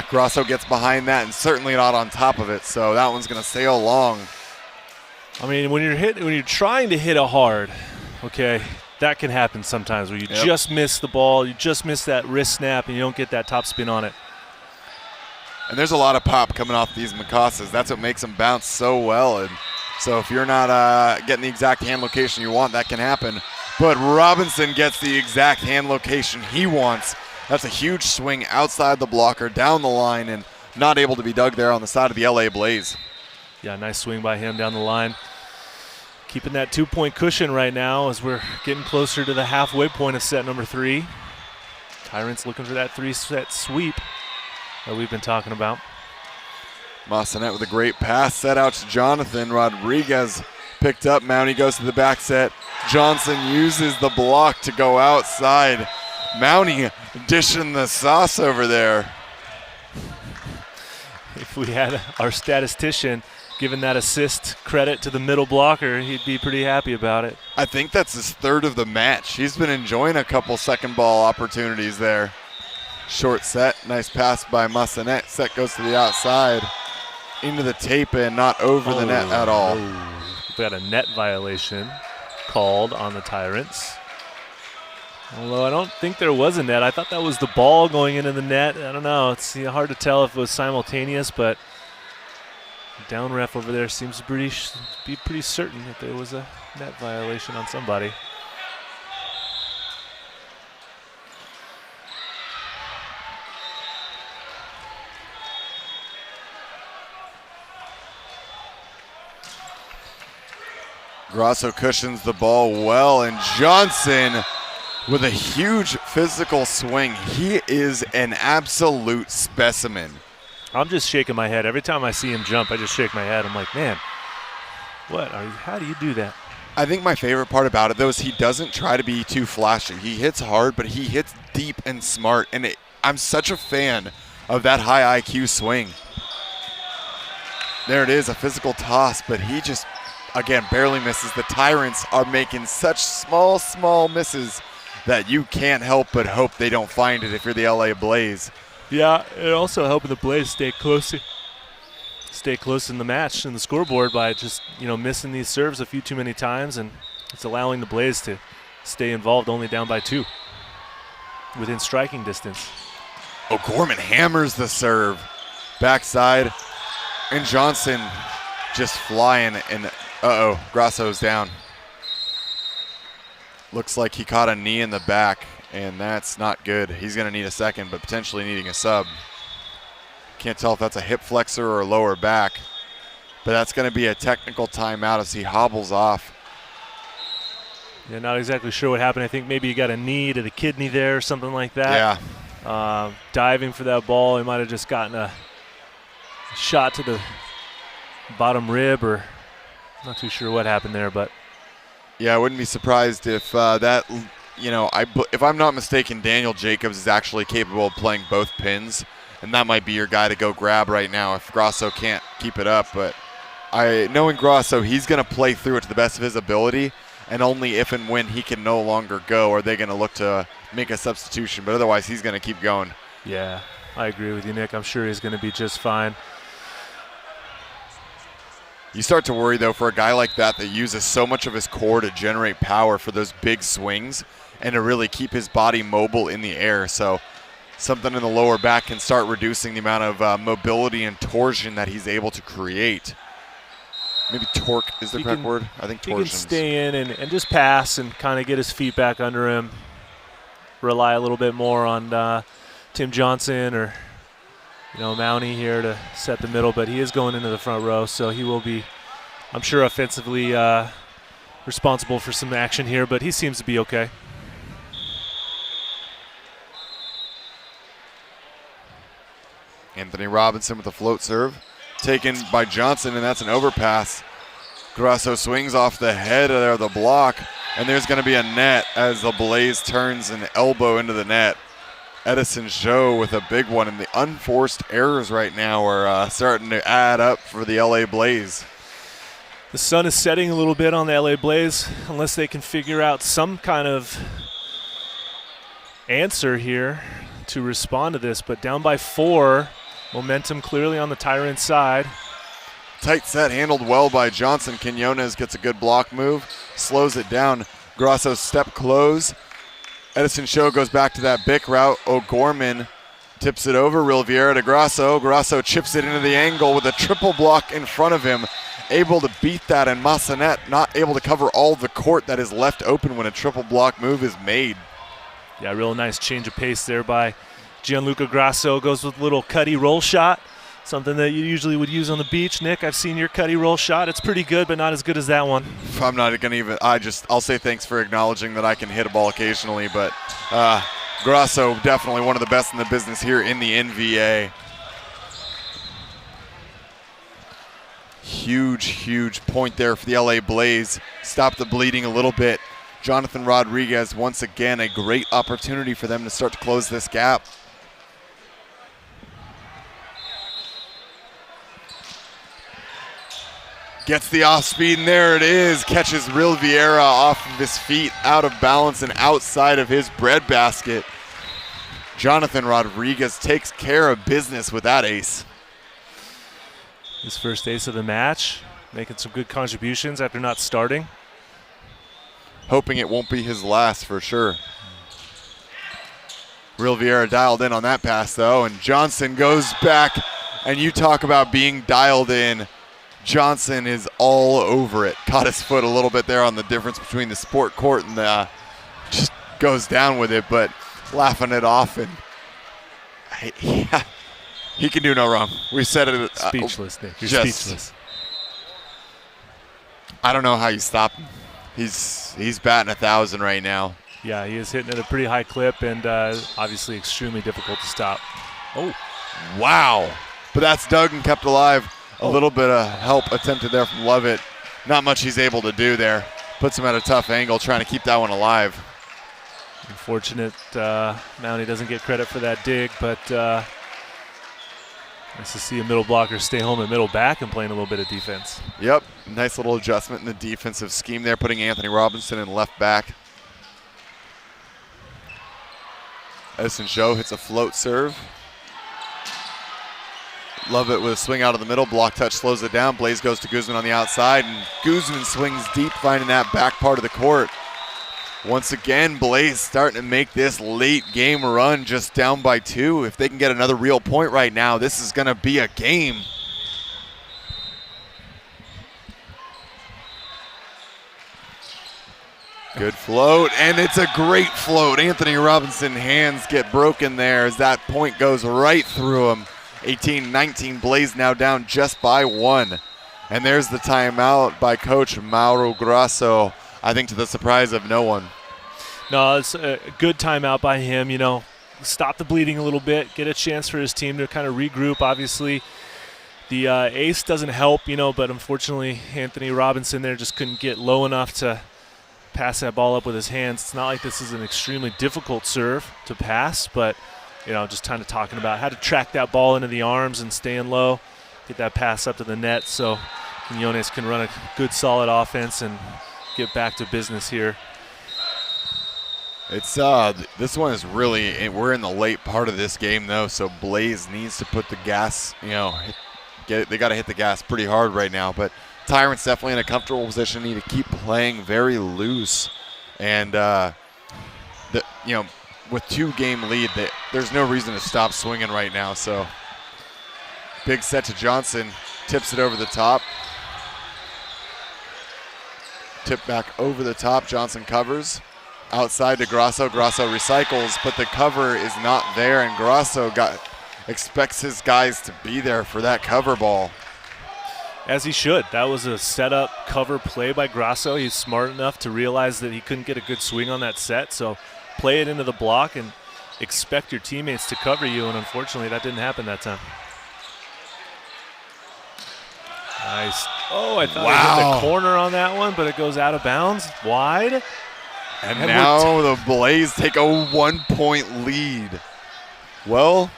Grasso gets behind that and certainly not on top of it, so that one's going to sail long. I mean, when you're trying to hit it hard, okay, that can happen sometimes where you just miss the ball, you just miss that wrist snap, and you don't get that top spin on it. And there's a lot of pop coming off these Micassas. That's what makes them bounce so well. And so if you're not getting the exact hand location you want, that can happen. But Robinson gets the exact hand location he wants. That's a huge swing outside the blocker, down the line, and not able to be dug there on the side of the LA Blaze. Yeah, nice swing by him down the line. Keeping that 2-point cushion right now as we're getting closer to the halfway point of set number 3. Tyrants looking for that 3-set sweep that we've been talking about. Massanet with a great pass, set out to Jonathan. Rodriguez picked up. Mountie goes to the back set. Johnson uses the block to go outside. Mountie dishing the sauce over there. If we had our statistician giving that assist credit to the middle blocker, he'd be pretty happy about it. I think that's his third of the match. He's been enjoying a couple second ball opportunities there. Short set, nice pass by Massanet. Set goes to the outside, into the tape and not over the net at all. We got a net violation called on the Tyrants. Although I don't think there was a net. I thought that was the ball going into the net. I don't know. It's hard to tell if it was simultaneous, but the down ref over there seems to be pretty certain that there was a net violation on somebody. Grasso cushions the ball well, and Johnson with a huge physical swing. He is an absolute specimen. I'm just shaking my head. Every time I see him jump, I just shake my head. I'm like, man, how do you do that? I think my favorite part about it, though, is he doesn't try to be too flashy. He hits hard, but he hits deep and smart, and I'm such a fan of that high IQ swing. There it is, a physical toss, but he just, again, barely misses. The Tyrants are making such small misses that you can't help but hope they don't find it if you're the LA Blaze. Yeah, it also helping the Blaze stay close in the match and the scoreboard by just, missing these serves a few too many times, and it's allowing the Blaze to stay involved only down by 2 within striking distance. O'Gorman hammers the serve. Backside, and Johnson just flying, and Grasso's down. Looks like he caught a knee in the back, and that's not good. He's going to need a second, but potentially needing a sub. Can't tell if that's a hip flexor or a lower back, but that's going to be a technical timeout as he hobbles off. Yeah, not exactly sure what happened. I think maybe he got a knee to the kidney there or something like that. Yeah. Diving for that ball, he might have just gotten a shot to the bottom rib, or not too sure what happened there, but. Yeah, I wouldn't be surprised if if I'm not mistaken, Daniel Jacobs is actually capable of playing both pins, and that might be your guy to go grab right now if Grasso can't keep it up. But knowing Grasso, he's going to play through it to the best of his ability, and only if and when he can no longer go are they going to look to make a substitution. But otherwise, he's going to keep going. Yeah, I agree with you, Nick. I'm sure he's going to be just fine. You start to worry, though, for a guy like that uses so much of his core to generate power for those big swings and to really keep his body mobile in the air. So something in the lower back can start reducing the amount of mobility and torsion that he's able to create. Maybe torque is the correct word? I think torsion. He can stay in and just pass and kind of get his feet back under him, rely a little bit more on Tim Johnson or Mountie here to set the middle, but he is going into the front row, so he will be, I'm sure, offensively responsible for some action here, but he seems to be okay. Anthony Robinson with a float serve, taken by Johnson, and that's an overpass. Grasso swings off the head of the block, and there's going to be a net as the Blaze turns an elbow into the net. Edison Show with a big one, and the unforced errors right now are starting to add up for the LA Blaze. The sun is setting a little bit on the LA Blaze, unless they can figure out some kind of answer here to respond to this. But down by 4, momentum clearly on the Tyrant side. Tight set handled well by Johnson. Quinones gets a good block move, slows it down. Grasso's step close. Edison Show goes back to that Bick route. O'Gorman Tips it over, Real Vieira to Grasso. Grasso chips it into the angle with a triple block in front of him. Able to beat that, and Massanet not able to cover all the court that is left open when a triple block move is made. Yeah, real nice change of pace there by Gianluca Grasso. Goes with a little cutty roll shot, something that you usually would use on the beach. Nick, I've seen your cutty roll shot. It's pretty good, but not as good as that one. I'm not going to even, I'll say thanks for acknowledging that I can hit a ball occasionally, but Grasso definitely one of the best in the business here in the NVA. Huge point there for the LA Blaze. Stop the bleeding a little bit. Jonathan Rodriguez, once again, a great opportunity for them to start to close this gap. Gets the off speed, and there it is. Catches Real Vieira off of his feet, out of balance and outside of his breadbasket. Jonathan Rodriguez takes care of business with that ace. His first ace of the match, making some good contributions after not starting. Hoping it won't be his last for sure. Real Vieira dialed in on that pass though, and Johnson goes back, and you talk about being dialed in. Johnson is all over it. Caught his foot a little bit there on the difference between the sport court and the, just goes down with it, but laughing it off, and yeah, he can do no wrong. We said it. Speechless, Nick. You're speechless. I don't know how you stop him. He's batting 1,000 right now. Yeah, he is hitting at a pretty high clip, and obviously extremely difficult to stop. Oh, wow. But that's dug and kept alive. A little bit of help attempted there from Lovett. Not much he's able to do there. Puts him at a tough angle trying to keep that one alive. Unfortunate Mountie doesn't get credit for that dig, but nice to see a middle blocker stay home at middle back and playing a little bit of defense. Yep, nice little adjustment in the defensive scheme there, putting Anthony Robinson in left back. Edison Joe hits a float serve. Love it with a swing out of the middle. Block touch slows it down. Blaze goes to Guzman on the outside, and Guzman swings deep, finding that back part of the court. Once again, Blaze starting to make this late game run, just down by 2. If they can get another real point right now, this is going to be a game. Good float, and it's a great float. Anthony Robinson hands get broken there as that point goes right through him. 18-19, Blaze now down just by 1. And there's the timeout by Coach Mauro Grasso, I think to the surprise of no one. No, it's a good timeout by him, you know. Stop the bleeding a little bit, get a chance for his team to kind of regroup. Obviously, the ace doesn't help, you know, but unfortunately Anthony Robinson there just couldn't get low enough to pass that ball up with his hands. It's not like this is an extremely difficult serve to pass, but you know, just kind of talking about how to track that ball into the arms and staying low, get that pass up to the net so Quinones can run a good solid offense and get back to business here. It's this one is really, we're in the late part of this game though, so Blaze needs to put the gas, you know, they got to hit the gas pretty hard right now, but Tyrants definitely in a comfortable position, need to keep playing very loose, and you know, with 2-game lead, there's no reason to stop swinging right now. So big set to Johnson, tips it over the top. Tip back over the top, Johnson covers. Outside to Grasso, Grasso recycles, but the cover is not there, and Grasso expects his guys to be there for that cover ball. As he should. That was a setup cover play by Grasso. He's smart enough to realize that he couldn't get a good swing on that set, so play it into the block and expect your teammates to cover you, and unfortunately that didn't happen that time. Nice. Oh, I thought he hit the corner on that one, but it goes out of bounds, wide. And now the Blaze take a 1-point lead. Well,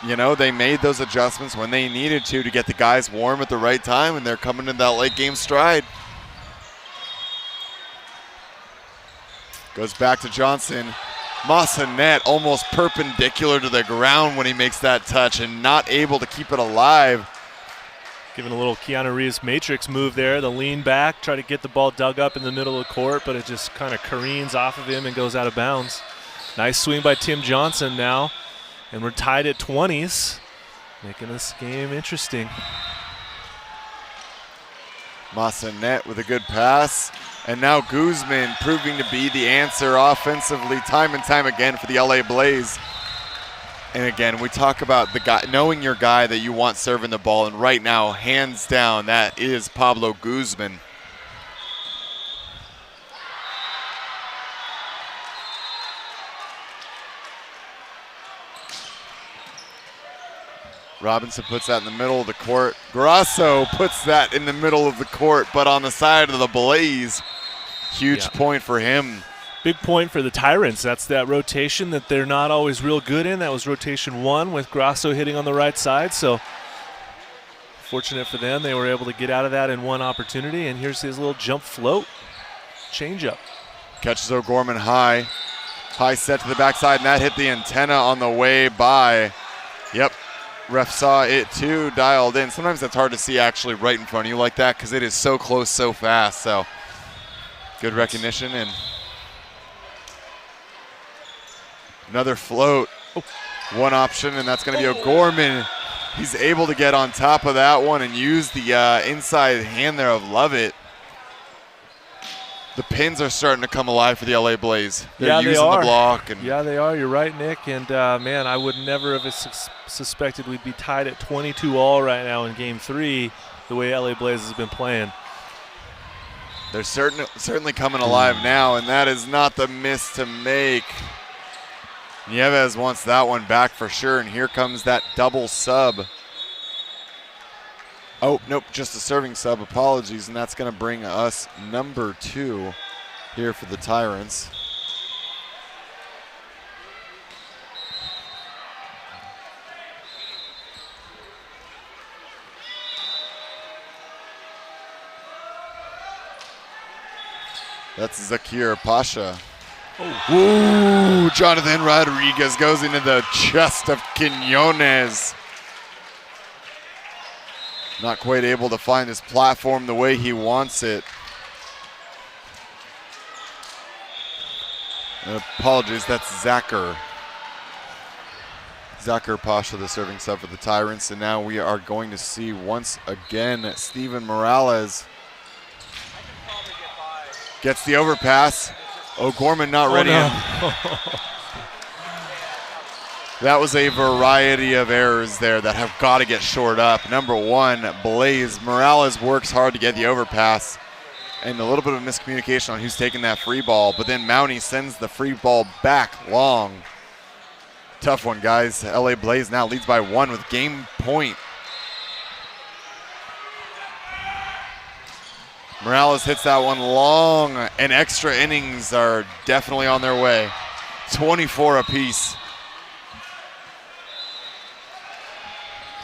you know, they made those adjustments when they needed to get the guys warm at the right time, and they're coming in that late game stride. Goes back to Johnson. Massanet almost perpendicular to the ground when he makes that touch and not able to keep it alive. Giving a little Keanu Reeves matrix move there, the lean back, try to get the ball dug up in the middle of the court, but it just kind of careens off of him and goes out of bounds. Nice swing by Tim Johnson now. And we're tied at 20s, making this game interesting. Massanet with a good pass. And now Guzman proving to be the answer offensively time and time again for the LA Blaze. And again, we talk about the guy, knowing your guy that you want serving the ball. And right now, hands down, that is Pablo Guzman. Robinson puts that in the middle of the court. Grasso puts that in the middle of the court, but on the side of the Blaze. Huge point for him. Big point for the Tyrants. That's that rotation that they're not always real good in. That was rotation 1 with Grasso hitting on the right side. So fortunate for them, they were able to get out of that in one opportunity. And here's his little jump float changeup. Catches O'Gorman high. High set to the backside, and that hit the antenna on the way by. Yep. Ref saw it too, dialed in. Sometimes that's hard to see actually right in front of you like that because it is so close so fast. So good recognition. And another float. One option, and that's going to be O'Gorman. He's able to get on top of that one and use the inside hand there of Lovett. The pins are starting to come alive for the LA Blaze. They're using the block. And yeah, they are. You're right, Nick. And, man, I would never have suspected we'd be tied at 22-all right now in Game 3 the way LA Blaze has been playing. They're certainly coming alive now, and that is not the miss to make. Nieves wants that one back for sure, and here comes that double sub. Oh, nope, just a serving sub. Apologies, and that's going to bring us number 2 here for the Tyrants. That's Zakir Pasha. Ooh, Jonathan Rodriguez goes into the chest of Quinones. Not quite able to find his platform the way he wants it. Apologies, that's Zakir. Zakir Pasha, the serving sub for the Tyrants. And now we are going to see once again Steven Morales gets the overpass. O'Gorman not ready. No. That was a variety of errors there that have got to get shored up. Number 1, Blaze. Morales works hard to get the overpass. And a little bit of miscommunication on who's taking that free ball. But then Mountie sends the free ball back long. Tough one, guys. LA Blaze now leads by 1 with game point. Morales hits that one long, and extra innings are definitely on their way. 24 apiece.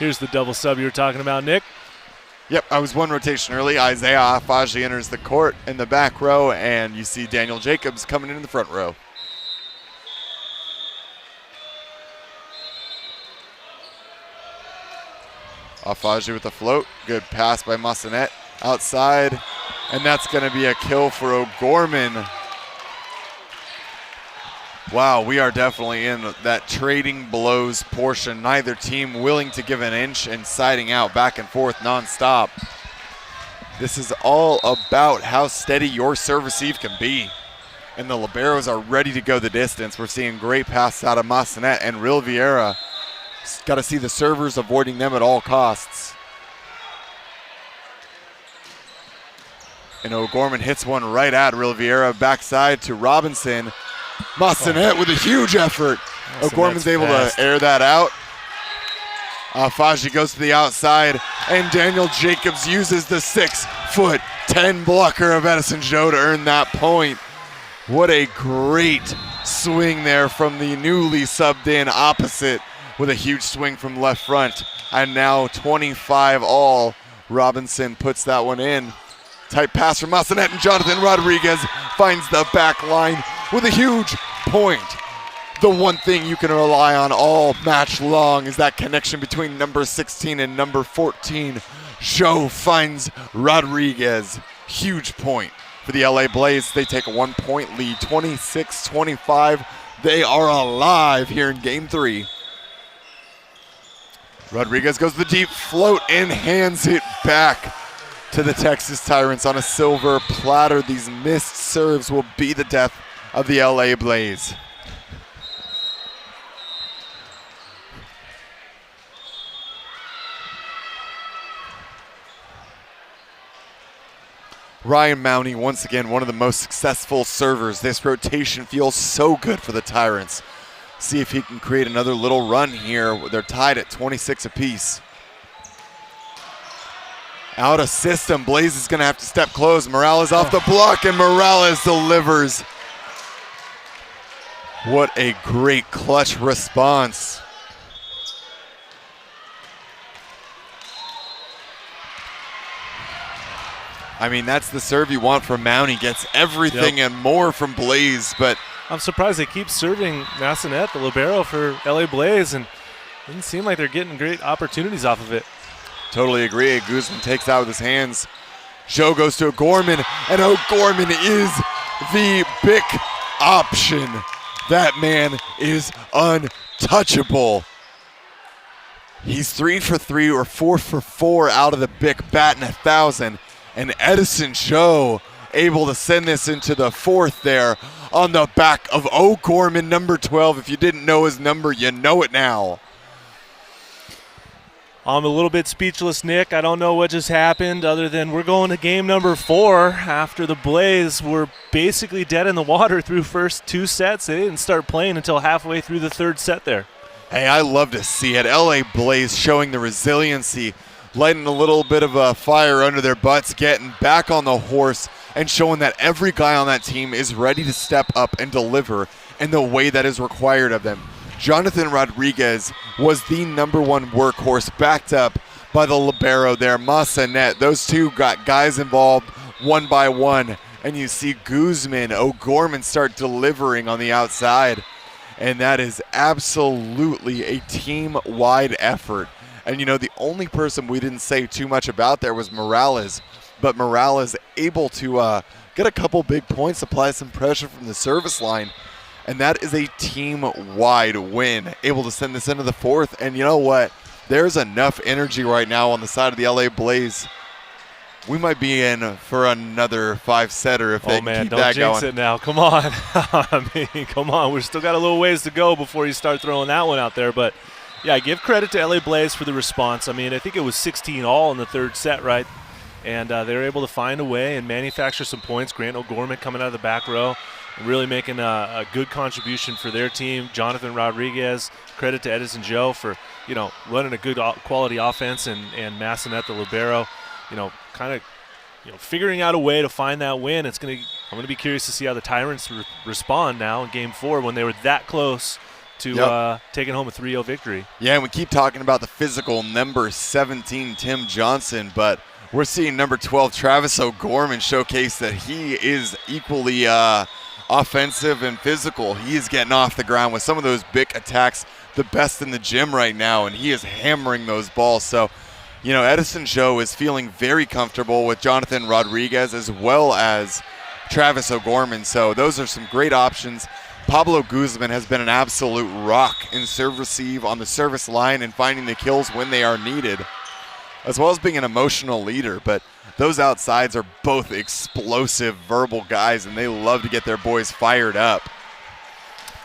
Here's the double sub you were talking about, Nick. Yep, I was 1 rotation early. Isaiah Afaji enters the court in the back row, and you see Daniel Jacobs coming in the front row. Afaji with the float. Good pass by Massanet. Outside, and that's going to be a kill for O'Gorman. Wow, we are definitely in that trading blows portion. Neither team willing to give an inch and siding out back and forth nonstop. This is all about how steady your serve receive can be. And the liberos are ready to go the distance. We're seeing great passes out of Massanet and Real Vieira. Got to see the servers avoiding them at all costs. And O'Gorman hits one right at Real Vieira, backside to Robinson. Massanet with a huge effort. O'Gorman's able to air that out. Faji goes to the outside, and Daniel Jacobs uses the 6'10" blocker of Edison Joe to earn that point. What a great swing there from the newly subbed in opposite with a huge swing from left front. And now 25 all. Robinson puts that one in. Tight pass from Massanet, and Jonathan Rodriguez finds the back line with a huge point. The one thing you can rely on all match long is that connection between number 16 and number 14. Joe finds Rodriguez. Huge point for the LA Blaze. They take a 1-point lead, 26-25. They are alive here in Game 3. Rodriguez goes the deep float and hands it back to the Texas Tyrants on a silver platter. These missed serves will be the death of the LA Blaze. Ryan Mounty, once again, one of the most successful servers. This rotation feels so good for the Tyrants. See if he can create another little run here. They're tied at 26 apiece. Out of system, Blaze is going to have to step close. Morales off the block, and Morales delivers. What a great clutch response. I mean, that's the serve you want from Mounty. Gets everything and more from Blaze, but I'm surprised they keep serving Massanet, the libero, for LA Blaze, and it doesn't seem like they're getting great opportunities off of it. Totally agree. Guzman takes out with his hands. Joe goes to O'Gorman, and O'Gorman is the big option. That man is untouchable. He's 3 for 3 or 4 for 4 out of the Bic, batting 1,000. And Edison Joe able to send this into the fourth there on the back of O'Gorman, number 12. If you didn't know his number, you know it now. I'm a little bit speechless, Nick. I don't know what just happened other than we're going to game number 4 after the Blaze were basically dead in the water through first 2 sets. They didn't start playing until halfway through the 3rd set there. Hey, I love to see it. LA Blaze showing the resiliency, lighting a little bit of a fire under their butts, getting back on the horse, and showing that every guy on that team is ready to step up and deliver in the way that is required of them. Jonathan Rodriguez was the number 1 workhorse, backed up by the libero there, Massanet. Those two got guys involved one by one, and you see Guzman, O'Gorman start delivering on the outside, and that is absolutely a team-wide effort. And, you know, the only person we didn't say too much about there was Morales, but Morales able to get a couple big points, apply some pressure from the service line, and that is a team-wide win, able to send this into the 4th. And you know what? There's enough energy right now on the side of the LA Blaze. We might be in for another 5-setter if they can keep that going. Don't jinx it now. Come on. I mean, come on. We've still got a little ways to go before you start throwing that one out there, but yeah, give credit to LA Blaze for the response. I mean, I think it was 16 all in the 3rd set, right? And they were able to find a way and manufacture some points. Grant O'Gorman coming out of the back row, really making a good contribution for their team. Jonathan Rodriguez, credit to Edison Joe for, you know, running a good quality offense, and Massanet, the libero, you know, kind of, you know, figuring out a way to find that win. I'm going to be curious to see how the Tyrants respond now in Game 4 when they were that close to taking home a 3-0 victory. Yeah, and we keep talking about the physical number 17, Tim Johnson, but we're seeing number 12, Travis O'Gorman, showcase that he is equally offensive and physical. He is getting off the ground with some of those big attacks, the best in the gym right now, and he is hammering those balls. So, you know, Edison Joe is feeling very comfortable with Jonathan Rodriguez as well as Travis O'Gorman. So those are some great options. Pablo Guzman has been an absolute rock in serve receive on the service line and finding the kills when they are needed, as well as being an emotional leader. But those outsides are both explosive verbal guys, and they love to get their boys fired up.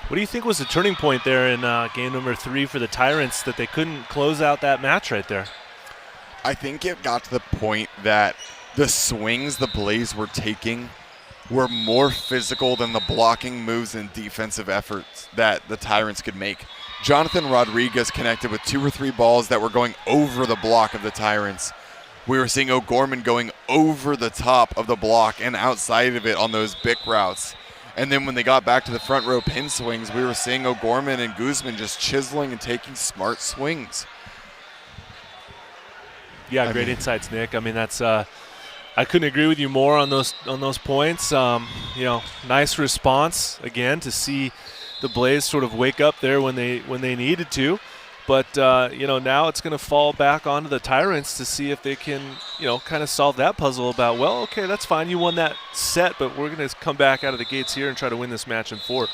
What do you think was the turning point there in game number 3 for the Tyrants that they couldn't close out that match right there? I think it got to the point that the swings the Blaze were taking were more physical than the blocking moves and defensive efforts that the Tyrants could make. Jonathan Rodriguez connected with 2 or 3 balls that were going over the block of the Tyrants. We were seeing O'Gorman going over the top of the block and outside of it on those Bic routes. And then when they got back to the front row pin swings, we were seeing O'Gorman and Guzman just chiseling and taking smart swings. Yeah, great insights, Nick. I mean, that's I couldn't agree with you more on those points. You know, nice response again to see the Blaze sort of wake up there when they needed to. But you know, now it's going to fall back onto the Tyrants to see if they can, you know, kind of solve that puzzle about, well, okay, that's fine, you won that set, but we're going to come back out of the gates here and try to win this match in 4.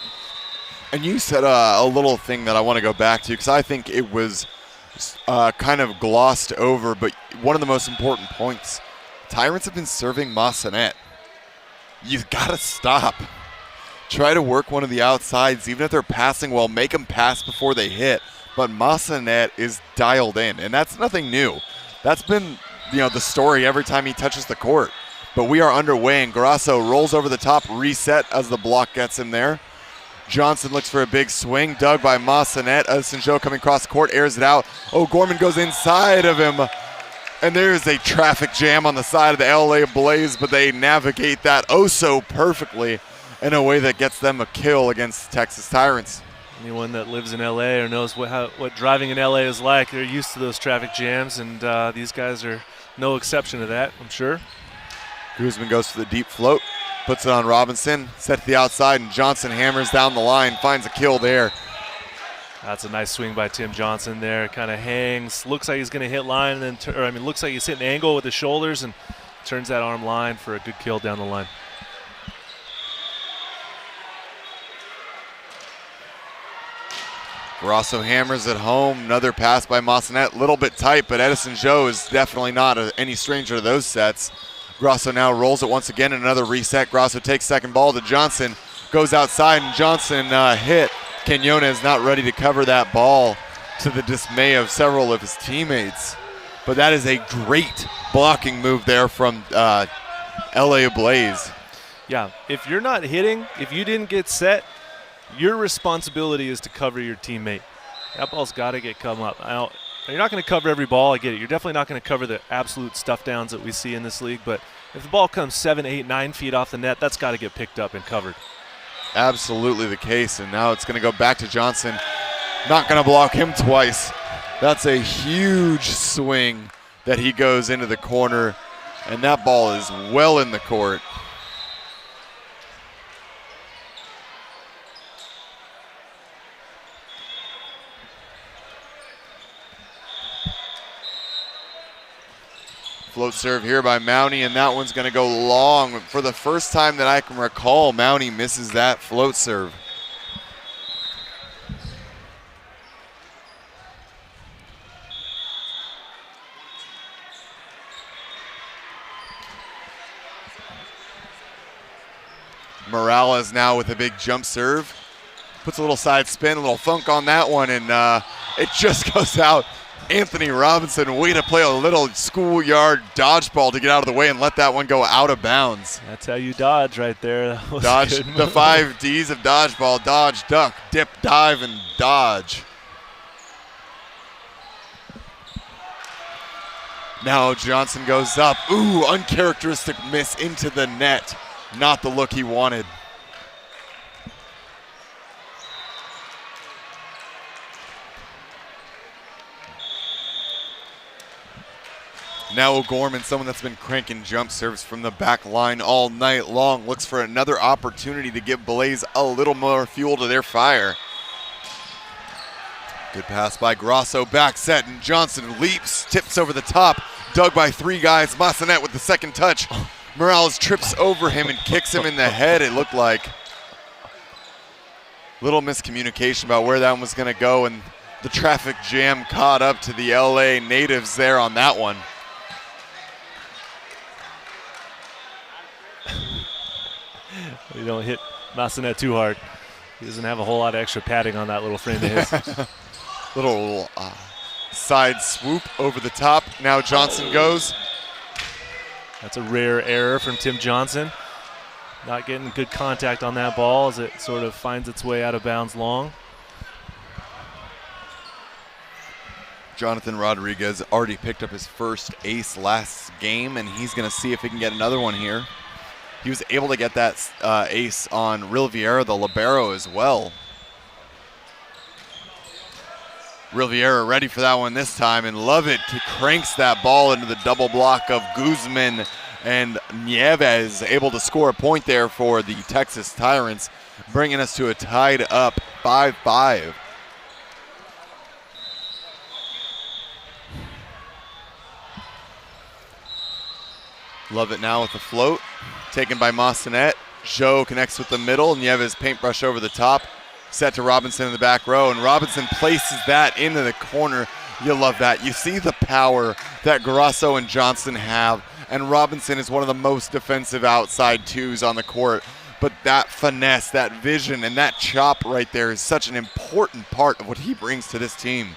And you said a little thing that I want to go back to, because I think it was kind of glossed over, but one of the most important points. Tyrants have been serving Massanet. You've got to stop. Try to work one of the outsides, even if they're passing well, make them pass before they hit. But Massanet is dialed in, and that's nothing new. That's been, the story every time he touches the court. But we are underway, and Grasso rolls over the top, reset as the block gets him there. Johnson looks for a big swing, dug by Massanet. Edison Joe coming across the court, airs it out. O'Gorman goes inside of him. And there's a traffic jam on the side of the LA Blaze, but they navigate that oh so perfectly in a way that gets them a kill against Texas Tyrants. Anyone that lives in LA or knows what driving in LA is like, they're used to those traffic jams, and these guys are no exception to that, I'm sure. Guzman goes for the deep float, puts it on Robinson, set to the outside, and Johnson hammers down the line, finds a kill there. That's a nice swing by Tim Johnson there. Kind of hangs, looks like he's going to hit line, and then looks like he's hitting angle with the shoulders and turns that arm line for a good kill down the line. Grasso hammers it home. Another pass by Massanet. Little bit tight, but Edison Joe is definitely not any stranger to those sets. Grasso now rolls it once again. Another reset. Grasso takes second ball to Johnson. Goes outside, and Johnson hit. Quinones not ready to cover that ball, to the dismay of several of his teammates. But that is a great blocking move there from LA Blaze. Yeah, if you're not hitting, if you didn't get set, your responsibility is to cover your teammate. That ball's got to get come up. Now, you're not going to cover every ball, I get it. You're definitely not going to cover the absolute stuff downs that we see in this league, but if the ball comes 7, 8, 9 feet off the net, that's got to get picked up and covered. Absolutely the case, and now it's going to go back to Johnson. Not going to block him twice. That's a huge swing that he goes into the corner, and that ball is well in the court. Float serve here by Mountie, and that one's going to go long. For the first time that I can recall, Mountie misses that float serve. Morales now with a big jump serve. Puts a little side spin, a little funk on that one, and it just goes out. Anthony Robinson, way to play a little schoolyard dodgeball to get out of the way and let that one go out of bounds. That's how you dodge right there. Dodge, the 5 Ds of dodgeball: dodge, duck, dip, dive, and dodge. Now Johnson goes up. Ooh, uncharacteristic miss into the net. Not the look he wanted. Now O'Gorman, someone that's been cranking jump serves from the back line all night long, looks for another opportunity to give Blaze a little more fuel to their fire. Good pass by Grasso, back set, and Johnson leaps, tips over the top, dug by 3 guys. Massanet with the second touch. Morales trips over him and kicks him in the head, it looked like. Little miscommunication about where that one was going to go, and the traffic jam caught up to the LA natives there on that one. You don't hit Massanet too hard. He doesn't have a whole lot of extra padding on that little frame of his. Little side swoop over the top. Now Johnson goes. That's a rare error from Tim Johnson. Not getting good contact on that ball as it sort of finds its way out of bounds long. Jonathan Rodriguez already picked up his first ace last game, and he's going to see if he can get another one here. He was able to get that ace on Riviera, the libero, as well. Riviera ready for that one this time, and Lovett cranks that ball into the double block of Guzman, and Nieves able to score a point there for the Texas Tyrants, bringing us to a tied up 5-5. Lovett now with the float. Taken by Massanet. Joe connects with the middle. Nieves paintbrush over the top. Set to Robinson in the back row. And Robinson places that into the corner. You love that. You see the power that Grasso and Johnson have, and Robinson is one of the most defensive outside twos on the court. But that finesse, that vision, and that chop right there is such an important part of what he brings to this team.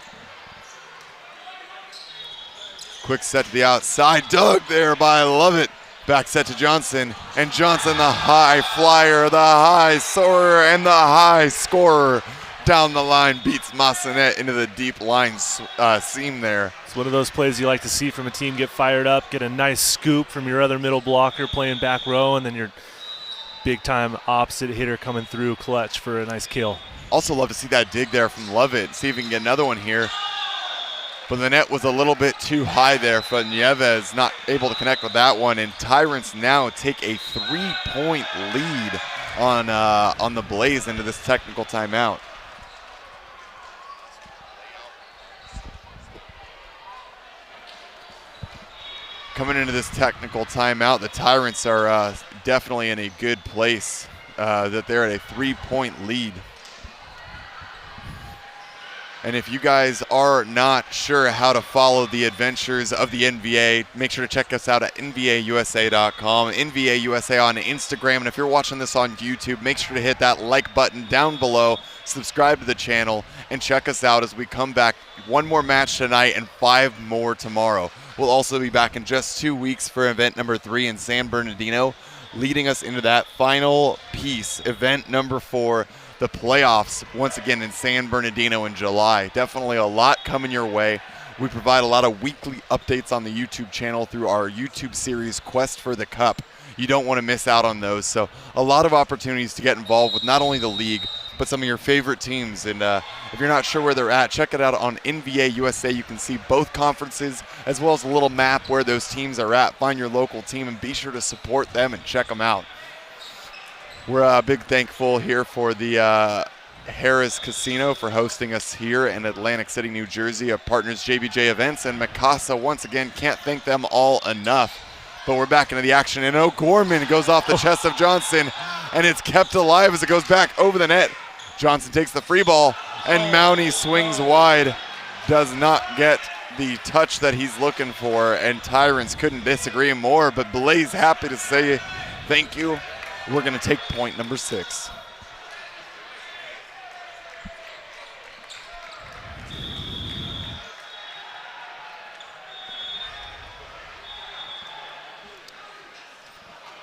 Quick set to the outside, dug there by Lovett. Back set to Johnson, and Johnson, the high flyer, the high soarer, and the high scorer down the line, beats Massanet into the deep line seam there. It's one of those plays you like to see from a team get fired up, get a nice scoop from your other middle blocker playing back row, and then your big-time opposite hitter coming through clutch for a nice kill. Also love to see that dig there from Lovett. See if we can get another one here. But the net was a little bit too high there for Nieves, not able to connect with that one. And Tyrants now take a 3-point lead on the Blaze into this technical timeout. Coming into this technical timeout, the Tyrants are definitely in a good place, that they're at a 3-point lead. And if you guys are not sure how to follow the adventures of the NBA, make sure to check us out at NBAUSA.com, NBAUSA on Instagram. And if you're watching this on YouTube, make sure to hit that like button down below, subscribe to the channel, and check us out as we come back. One more match tonight and 5 more tomorrow. We'll also be back in just 2 weeks for event number 3 in San Bernardino, leading us into that final piece, event number 4, the playoffs, once again in San Bernardino in July. Definitely a lot coming your way. We provide a lot of weekly updates on the YouTube channel through our YouTube series, Quest for the Cup. You don't want to miss out on those. So a lot of opportunities to get involved with not only the league, but some of your favorite teams. And if you're not sure where they're at, check it out on NBA USA. You can see both conferences as well as a little map where those teams are at. Find your local team and be sure to support them and check them out. We're big thankful here for the Harrah's Casino for hosting us here in Atlantic City, New Jersey. Our partners JBJ Events and Mikasa, once again, can't thank them all enough. But we're back into the action, and O'Gorman goes off the chest of Johnson, and it's kept alive as it goes back over the net. Johnson takes the free ball, and Mountie swings wide. Does not get the touch that he's looking for, and Tyrants couldn't disagree more, but Blaze happy to say thank you. We're going to take point number 6.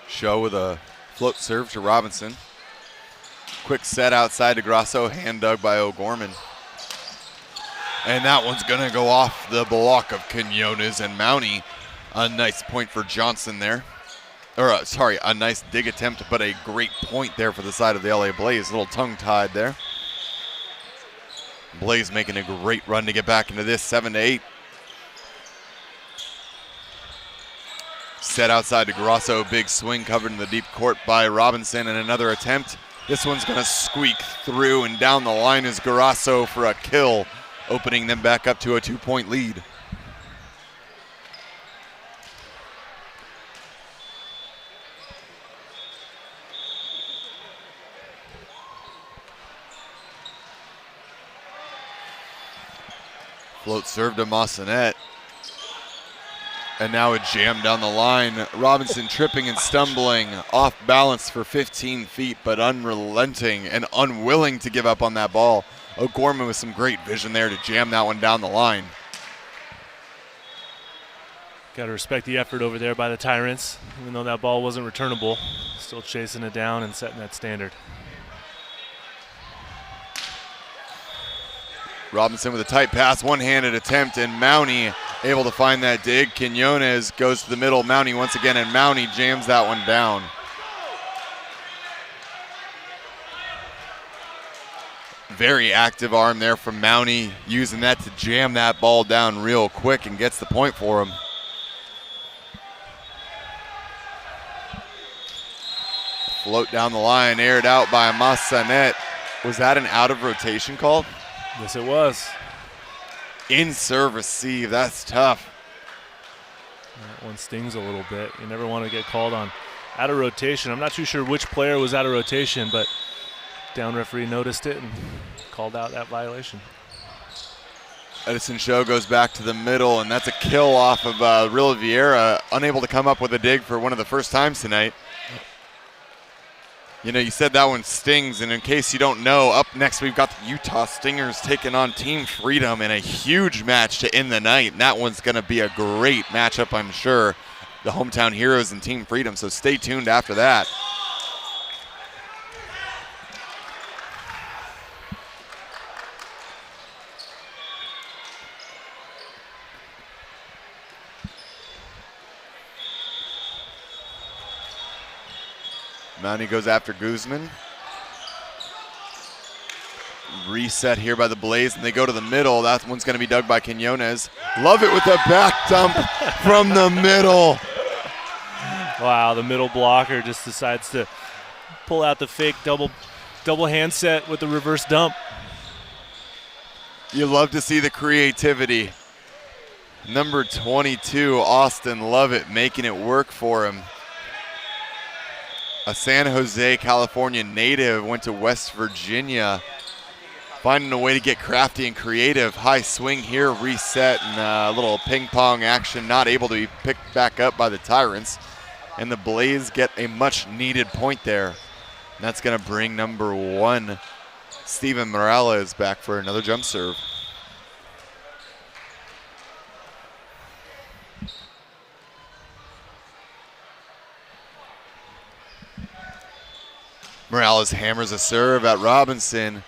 Show with a float serve to Robinson. Quick set outside to Grasso, hand dug by O'Gorman. And that one's going to go off the block of Quinones and Mountie. A nice point for Johnson there. Or, sorry, a nice dig attempt, but a great point there for the side of the LA Blaze. A little tongue-tied there. Blaze making a great run to get back into this, 7-8. Set outside to Grasso, big swing covered in the deep court by Robinson, and another attempt. This one's going to squeak through, and down the line is Grasso for a kill, opening them back up to a 2-point lead. Float serve to Massanet. And now a jam down the line. Robinson tripping and stumbling, off balance for 15 feet, but unrelenting and unwilling to give up on that ball. O'Gorman with some great vision there to jam that one down the line. Got to respect the effort over there by the Tyrants. Even though that ball wasn't returnable, still chasing it down and setting that standard. Robinson with a tight pass, one-handed attempt, and Mountie able to find that dig. Quinones goes to the middle, Mountie once again, and Mountie jams that one down. Very active arm there from Mountie, using that to jam that ball down real quick and gets the point for him. Float down the line, aired out by Massanet. Was that an out of rotation call? Yes, it was. In-serve receive, that's tough. That one stings a little bit. You never want to get called on out of rotation. I'm not too sure which player was out of rotation, but down referee noticed it and called out that violation. Edison Show goes back to the middle, and that's a kill off of Real Vieira, unable to come up with a dig for one of the first times tonight. You know, you said that one stings, and in case you don't know, up next we've got the Utah Stingers taking on Team Freedom in a huge match to end the night, and that one's going to be a great matchup, I'm sure. The Hometown Heroes and Team Freedom, so stay tuned after that. Mountie goes after Guzman. Reset here by the Blaze, and they go to the middle. That one's going to be dug by Quinones. Love it with the back dump from the middle. Wow, the middle blocker just decides to pull out the fake double handset with the reverse dump. You love to see the creativity. Number 22, Austin Lovett, making it work for him. A San Jose, California native, went to West Virginia, finding a way to get crafty and creative. High swing here, reset, and a little ping pong action, not able to be picked back up by the Tyrants. And the Blaze get a much needed point there. And that's gonna bring number 1, Steven Morales, back for another jump serve. Morales hammers a serve at Robinson.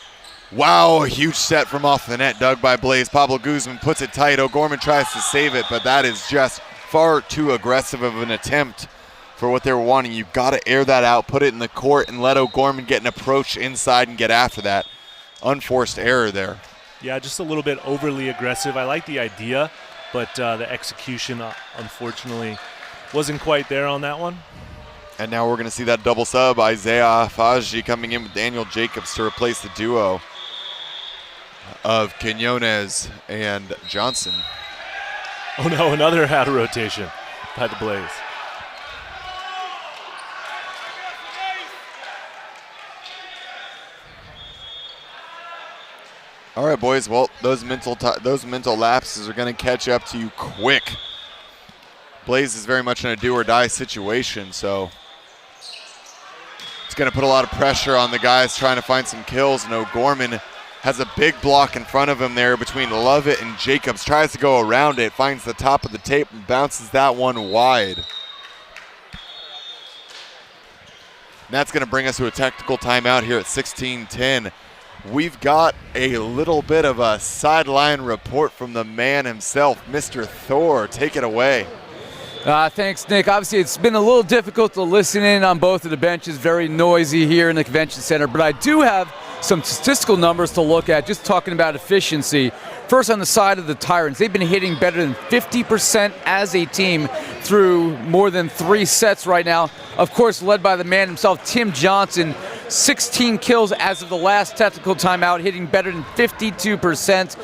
Wow, a huge set from off the net, dug by Blaze. Pablo Guzman puts it tight. O'Gorman tries to save it, but that is just far too aggressive of an attempt for what they were wanting. You've got to air that out, put it in the court, and let O'Gorman get an approach inside and get after that. Unforced error there. Yeah, just a little bit overly aggressive. I like the idea, but the execution, unfortunately, wasn't quite there on that one. And now we're going to see that double sub. Isaiah Faji coming in with Daniel Jacobs to replace the duo of Quinones and Johnson. Oh no, another out of rotation by the Blaze. All right, boys. Well, those mental lapses are going to catch up to you quick. Blaze is very much in a do-or-die situation, so it's going to put a lot of pressure on the guys trying to find some kills. And O'Gorman has a big block in front of him there between Lovett and Jacobs. Tries to go around it, finds the top of the tape, and bounces that one wide. And that's going to bring us to a technical timeout here at 16:10. We've got a little bit of a sideline report from the man himself, Mr. Thor. Take it away. Thanks, Nick. Obviously, it's been a little difficult to listen in on both of the benches. Very noisy here in the convention center. But I do have some statistical numbers to look at, just talking about efficiency. First, on the side of the Tyrants, they've been hitting better than 50% as a team through more than 3 sets right now. Of course, led by the man himself, Tim Johnson. 16 kills as of the last technical timeout, hitting better than 52%.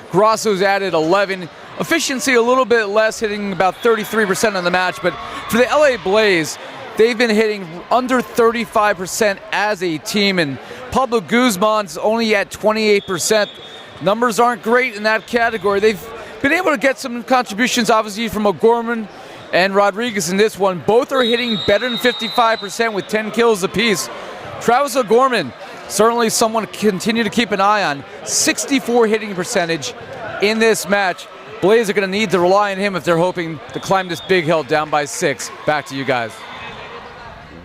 Grasso's added 11. Efficiency a little bit less, hitting about 33% on the match, but for the LA Blaze, they've been hitting under 35% as a team, and Pablo Guzman's only at 28%. Numbers aren't great in that category. They've been able to get some contributions, obviously, from O'Gorman and Rodriguez in this one. Both are hitting better than 55% with 10 kills apiece. Travis O'Gorman, certainly someone to continue to keep an eye on. 64 hitting percentage in this match. Blaze are going to need to rely on him if they're hoping to climb this big hill down by 6. Back to you guys.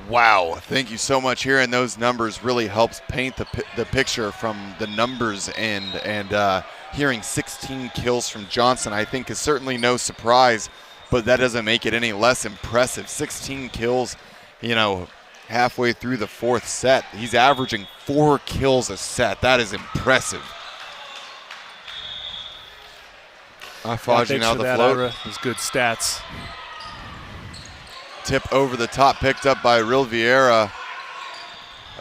Wow, thank you so much. Hearing those numbers really helps paint the picture from the numbers end, and hearing 16 kills from Johnson I think is certainly no surprise, but that doesn't make it any less impressive. 16 kills, you know, halfway through the 4th set. He's averaging 4 kills a set. That is impressive. Faji now the float. Ira. Those good stats. Tip over the top, picked up by Real Vieira.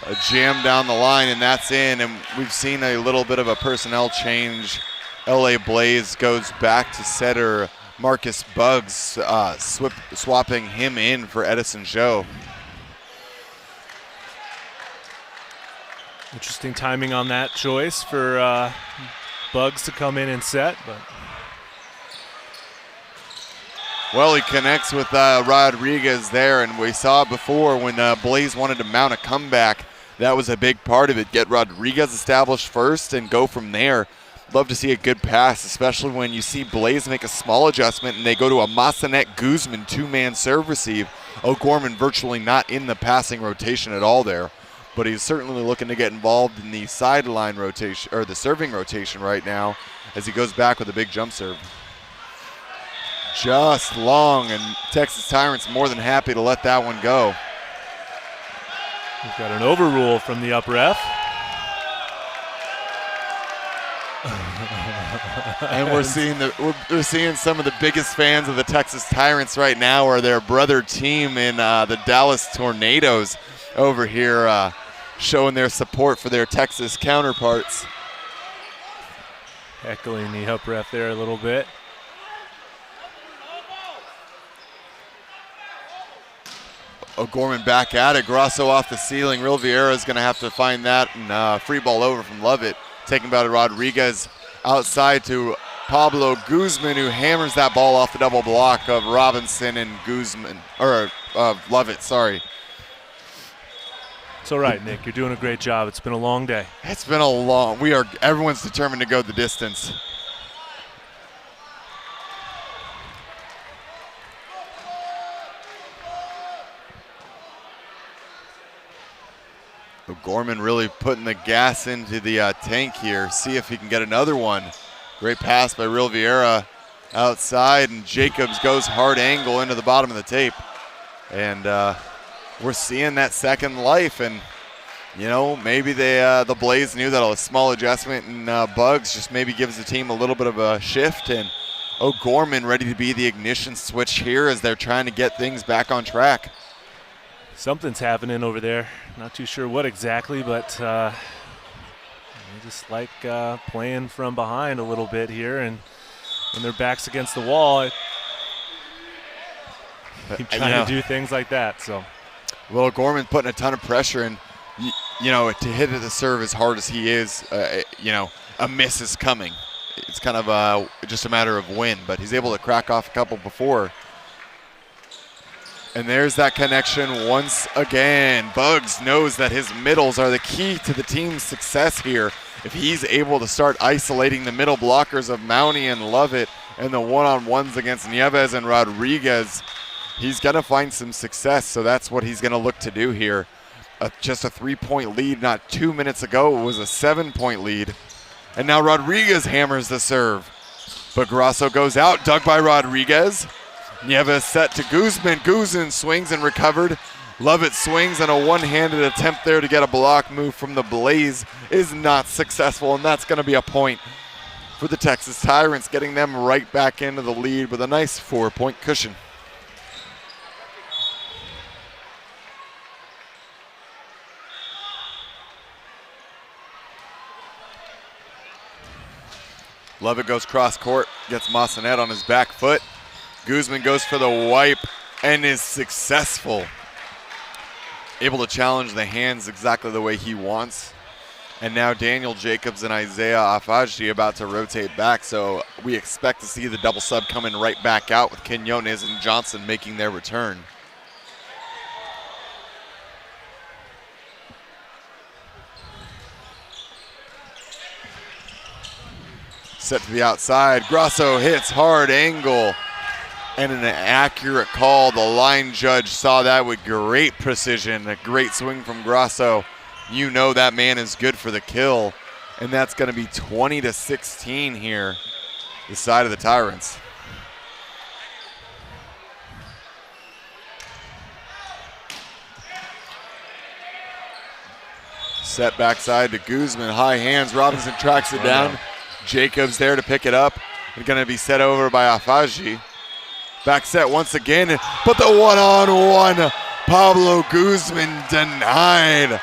A jam down the line, and that's in. And we've seen a little bit of a personnel change. LA Blaze goes back to setter Marcus Buggs, swapping him in for Edison Joe. Interesting timing on that choice for Bugs to come in and set, but well, he connects with Rodriguez there, and we saw it before when Blaze wanted to mount a comeback. That was a big part of it. Get Rodriguez established first and go from there. Love to see a good pass, especially when you see Blaze make a small adjustment and they go to a Massanet Guzman two-man serve receive. O'Gorman virtually not in the passing rotation at all there, but he's certainly looking to get involved in the sideline rotation, or the serving rotation right now, as he goes back with a big jump serve. Just long, and Texas Tyrants more than happy to let that one go. We've got an overrule from the up ref. And we're seeing some of the biggest fans of the Texas Tyrants right now are their brother team in the Dallas Tornadoes over here, showing their support for their Texas counterparts. Heckling the up ref there a little bit. O'Gorman back at it. Grasso off the ceiling. Real Vieira is going to have to find that, and free ball over from Lovett. Taking about Rodriguez outside to Pablo Guzman, who hammers that ball off the double block of Robinson and Guzman, or Lovett, sorry. It's all right, Nick. You're doing a great job. It's been a long day. It's been everyone's determined to go the distance. O'Gorman really putting the gas into the tank here. See if he can get another one. Great pass by Real Vieira outside, and Jacobs goes hard angle into the bottom of the tape. And we're seeing that second life, and maybe the Blaze knew that a small adjustment in Bugs just maybe gives the team a little bit of a shift, and O'Gorman ready to be the ignition switch here as they're trying to get things back on track. Something's happening over there. Not too sure what exactly, but they just like playing from behind a little bit here, and when their back's against the wall, keep trying to do things like that. So, well, Gorman putting a ton of pressure, and to hit at the serve as hard as he is, a miss is coming. It's kind of just a matter of when, but he's able to crack off a couple before. And there's that connection once again. Bugs knows that his middles are the key to the team's success here. If he's able to start isolating the middle blockers of Mountie and Lovett and the one-on-ones against Nieves and Rodriguez, he's going to find some success. So that's what he's going to look to do here. Just a 3-point lead not 2 minutes ago. It was a 7-point lead. And now Rodriguez hammers the serve. But Grasso goes out, dug by Rodriguez. Nieves set to Guzman. Guzman swings and recovered. Lovett swings, and a one-handed attempt there to get a block move from the Blaze is not successful, and that's going to be a point for the Texas Tyrants, getting them right back into the lead with a nice 4-point cushion. Lovett goes cross court, gets Massanet on his back foot. Guzman goes for the wipe and is successful. Able to challenge the hands exactly the way he wants. And now Daniel Jacobs and Isaiah Afaji about to rotate back, so we expect to see the double sub coming right back out with Quinones and Johnson making their return. Set to the outside. Grasso hits hard angle. And an accurate call. The line judge saw that with great precision. A great swing from Grasso. You know that man is good for the kill. And that's going to be 20-16 here, the side of the Tyrants. Set backside to Guzman. High hands. Robinson tracks it down. Jacobs there to pick it up. And going to be set over by Afaji. Back set once again, but the one-on-one, Pablo Guzman denied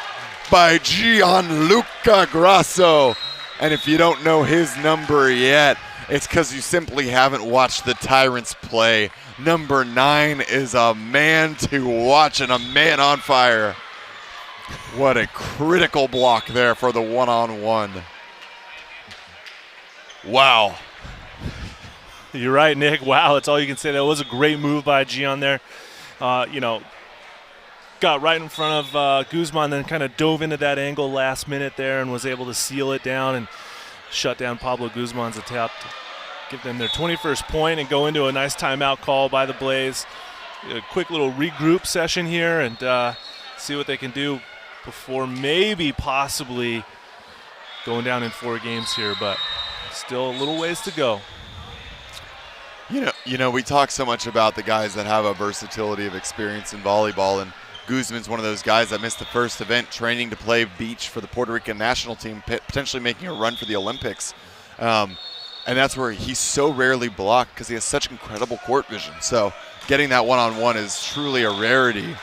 by Gianluca Grasso. And if you don't know his number yet, it's because you simply haven't watched the Tyrants play. Number 9 is a man to watch and a man on fire. What a critical block there for the one-on-one. Wow. You're right, Nick. Wow, that's all you can say. That was a great move by Gian there. Got right in front of Guzman, then kind of dove into that angle last minute there and was able to seal it down and shut down Pablo Guzman's attempt to give them their 21st point and go into a nice timeout call by the Blaze. A quick little regroup session here and see what they can do before maybe possibly going down in 4 games here, but still a little ways to go. You know, we talk so much about the guys that have a versatility of experience in volleyball, and Guzman's one of those guys that missed the first event training to play beach for the Puerto Rican national team, potentially making a run for the Olympics. And that's where he's so rarely blocked because he has such incredible court vision. So getting that one-on-one is truly a rarity.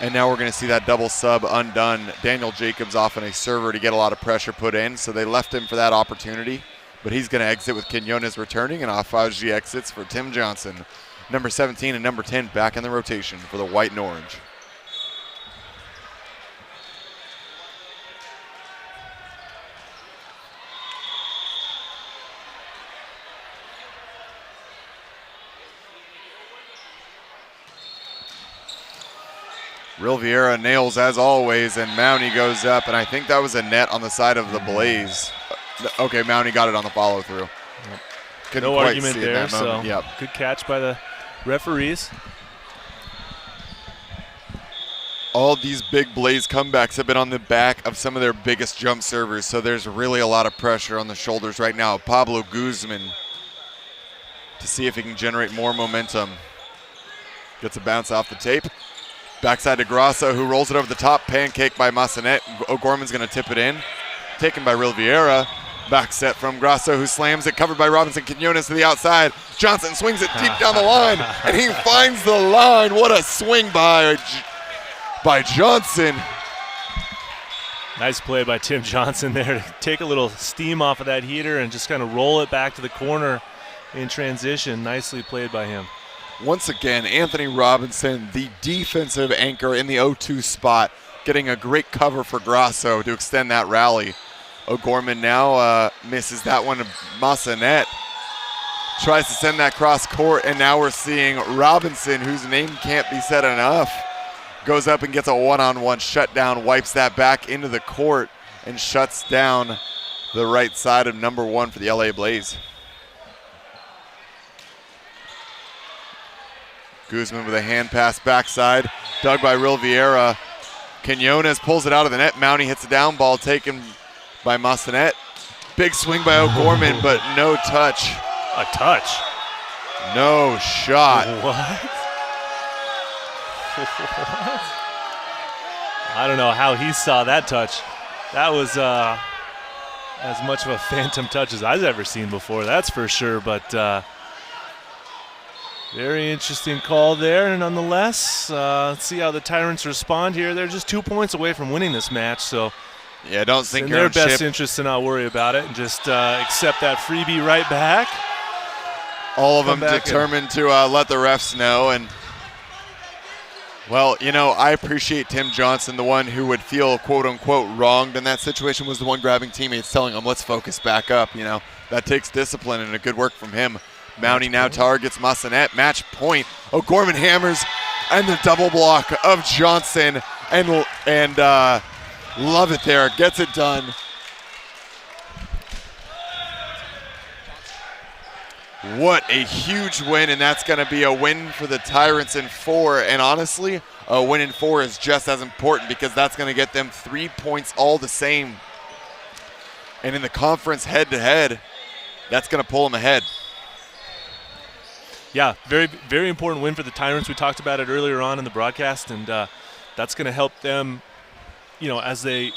And now we're going to see that double sub undone. Daniel Jacobs off on a server to get a lot of pressure put in, so they left him for that opportunity. But he's going to exit with Quinones returning, and Afaji exits for Tim Johnson. Number 17 and number 10 back in the rotation for the white and orange. Real Vieira nails as always, and Mounty goes up, and I think that was a net on the side of the Blaze. Okay, Mounty got it on the follow-through. Yep. No argument there, so yep. Good catch by the referees. All these big Blaze comebacks have been on the back of some of their biggest jump servers, so there's really a lot of pressure on the shoulders right now. Pablo Guzman to see if he can generate more momentum. Gets a bounce off the tape. Backside to Grasso, who rolls it over the top. Pancake by Massanet. O'Gorman's going to tip it in. Taken by Real Vieira. Back set from Grasso, who slams it. Covered by Robinson. Quinones to the outside. Johnson swings it deep down the line, and he finds the line. What a swing by Johnson. Nice play by Tim Johnson there to take a little steam off of that heater and just kind of roll it back to the corner in transition. Nicely played by him. Once again, Anthony Robinson, the defensive anchor in the 0-2 spot, getting a great cover for Grasso to extend that rally. O'Gorman now misses that one. Massanet tries to send that cross court, and now we're seeing Robinson, whose name can't be said enough, goes up and gets a one-on-one shutdown, wipes that back into the court, and shuts down the right side of number 1 for the LA Blaze. Guzman with a hand pass backside, dug by Real Vieira. Quinones pulls it out of the net. Mounty hits a down ball taken by Massanet. Big swing by O'Gorman, but no touch. A touch? No shot. What? I don't know how he saw that touch. That was as much of a phantom touch as I've ever seen before, that's for sure. But very interesting call there, nonetheless. Let's see how the Tyrants respond here. They're just 2 points away from winning this match, so yeah, don't think in their best interest to not worry about it and just accept that freebie right back. All of them determined to let the refs know. And, well, you know, I appreciate Tim Johnson, the one who would feel quote-unquote wronged in that situation was the one grabbing teammates, telling them, let's focus back up. You know, that takes discipline and a good work from him. Mounty now targets Massanet. Match point. O'Gorman hammers, and the double block of Johnson, and love it there. Gets it done. What a huge win, and that's going to be a win for the Tyrants in 4. And honestly, a win in 4 is just as important because that's going to get them 3 points all the same. And in the conference head-to-head, that's going to pull them ahead. Yeah, very, very important win for the Tyrants. We talked about it earlier on in the broadcast, and that's going to help them, you know, as they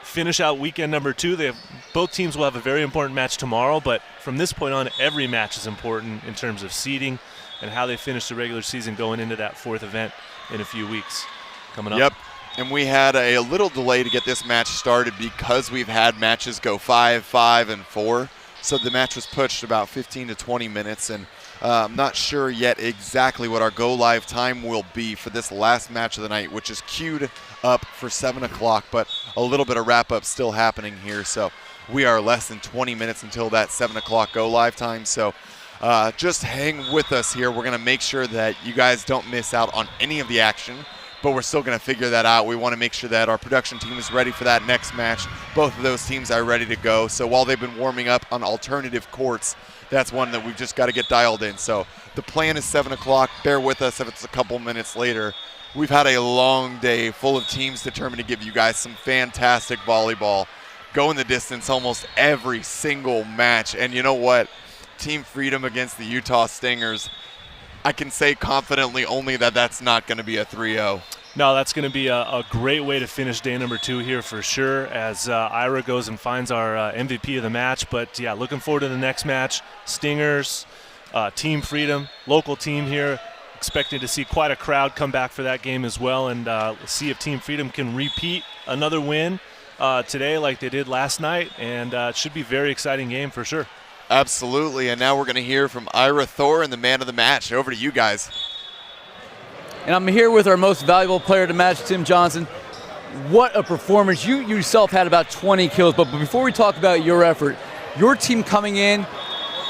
finish out weekend number 2. Both teams will have a very important match tomorrow, but from this point on, every match is important in terms of seeding and how they finish the regular season going into that 4th event in a few weeks coming up. Yep, and we had a little delay to get this match started because we've had matches go 5, 5, and 4. So the match was pushed about 15 to 20 minutes, and I'm not sure yet exactly what our go-live time will be for this last match of the night, which is queued up for 7 o'clock, but a little bit of wrap-up still happening here. So we are less than 20 minutes until that 7 o'clock go live time. So just hang with us here. We're going to make sure that you guys don't miss out on any of the action, but we're still going to figure that out. We want to make sure that our production team is ready for that next match. Both of those teams are ready to go. So while they've been warming up on alternative courts, that's one that we've just got to get dialed in. So the plan is 7 o'clock. Bear with us if it's a couple minutes later. We've had a long day full of teams determined to give you guys some fantastic volleyball. Going the distance almost every single match. And you know what? Team Freedom against the Utah Stingers, I can say confidently only that that's not going to be a 3-0. No, that's going to be a great way to finish day number 2 here for sure, as Ira goes and finds our MVP of the match. But yeah, looking forward to the next match. Stingers, Team Freedom, local team here. Expecting to see quite a crowd come back for that game as well, and see if Team Freedom can repeat another win today like they did last night. And it should be a very exciting game for sure. Absolutely, and now we're going to hear from Ira Thor and the man of the match. Over to you guys. And I'm here with our most valuable player of the match, Tim Johnson. What a performance. You yourself had about 20 kills, but before we talk about your effort, your team coming in,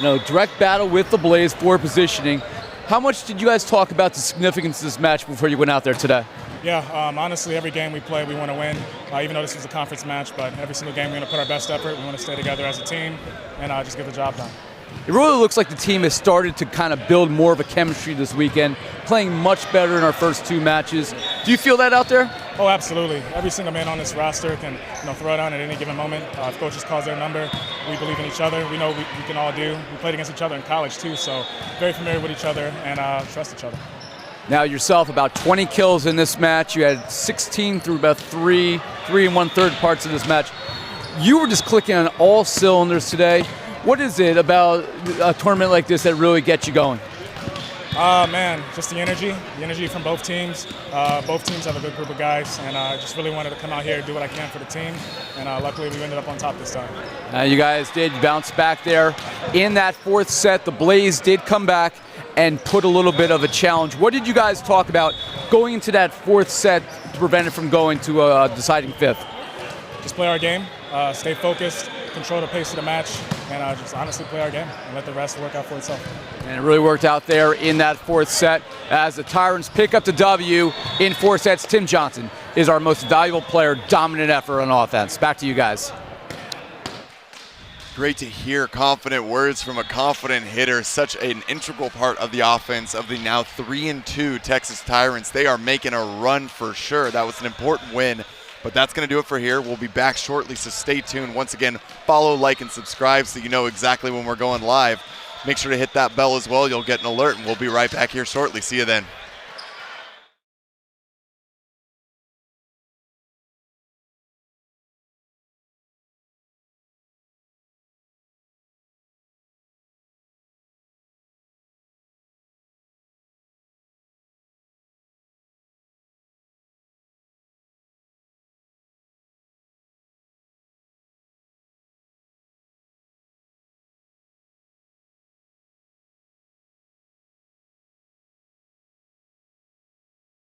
direct battle with the Blaze for positioning. How much did you guys talk about the significance of this match before you went out there today? Yeah, honestly, every game we play, we want to win, even though this is a conference match. But every single game, we're going to put our best effort. We want to stay together as a team and just get the job done. It really looks like the team has started to kind of build more of a chemistry this weekend, playing much better in our first 2 matches. Do you feel that out there? Oh, absolutely. Every single man on this roster can throw it on at any given moment. If coaches calls their number, we believe in each other. We know we can all do. We played against each other in college too, so very familiar with each other and trust each other. Now yourself, about 20 kills in this match. You had 16 through about 3 1/3 parts of this match. You were just clicking on all cylinders today. What is it about a tournament like this that really gets you going? Man, just the energy from both teams. Both teams have a good group of guys, and I just really wanted to come out here and do what I can for the team, and luckily we ended up on top this time. You guys did bounce back there. In that 4th set, the Blaze did come back and put a little bit of a challenge. What did you guys talk about going into that 4th set to prevent it from going to a deciding 5th? Just play our game, stay focused, control the pace of the match, and just honestly play our game and let the rest work out for itself. And it really worked out there in that 4th set as the Tyrants pick up the W in 4 sets. Tim Johnson is our most valuable player, dominant effort on offense. Back to you guys. Great to hear confident words from a confident hitter, such an integral part of the offense of the now 3-2 Texas Tyrants. They are making a run for sure. That was an important win. But that's going to do it for here. We'll be back shortly, so stay tuned. Once again, follow, like, and subscribe so you know exactly when we're going live. Make sure to hit that bell as well. You'll get an alert, and we'll be right back here shortly. See you then.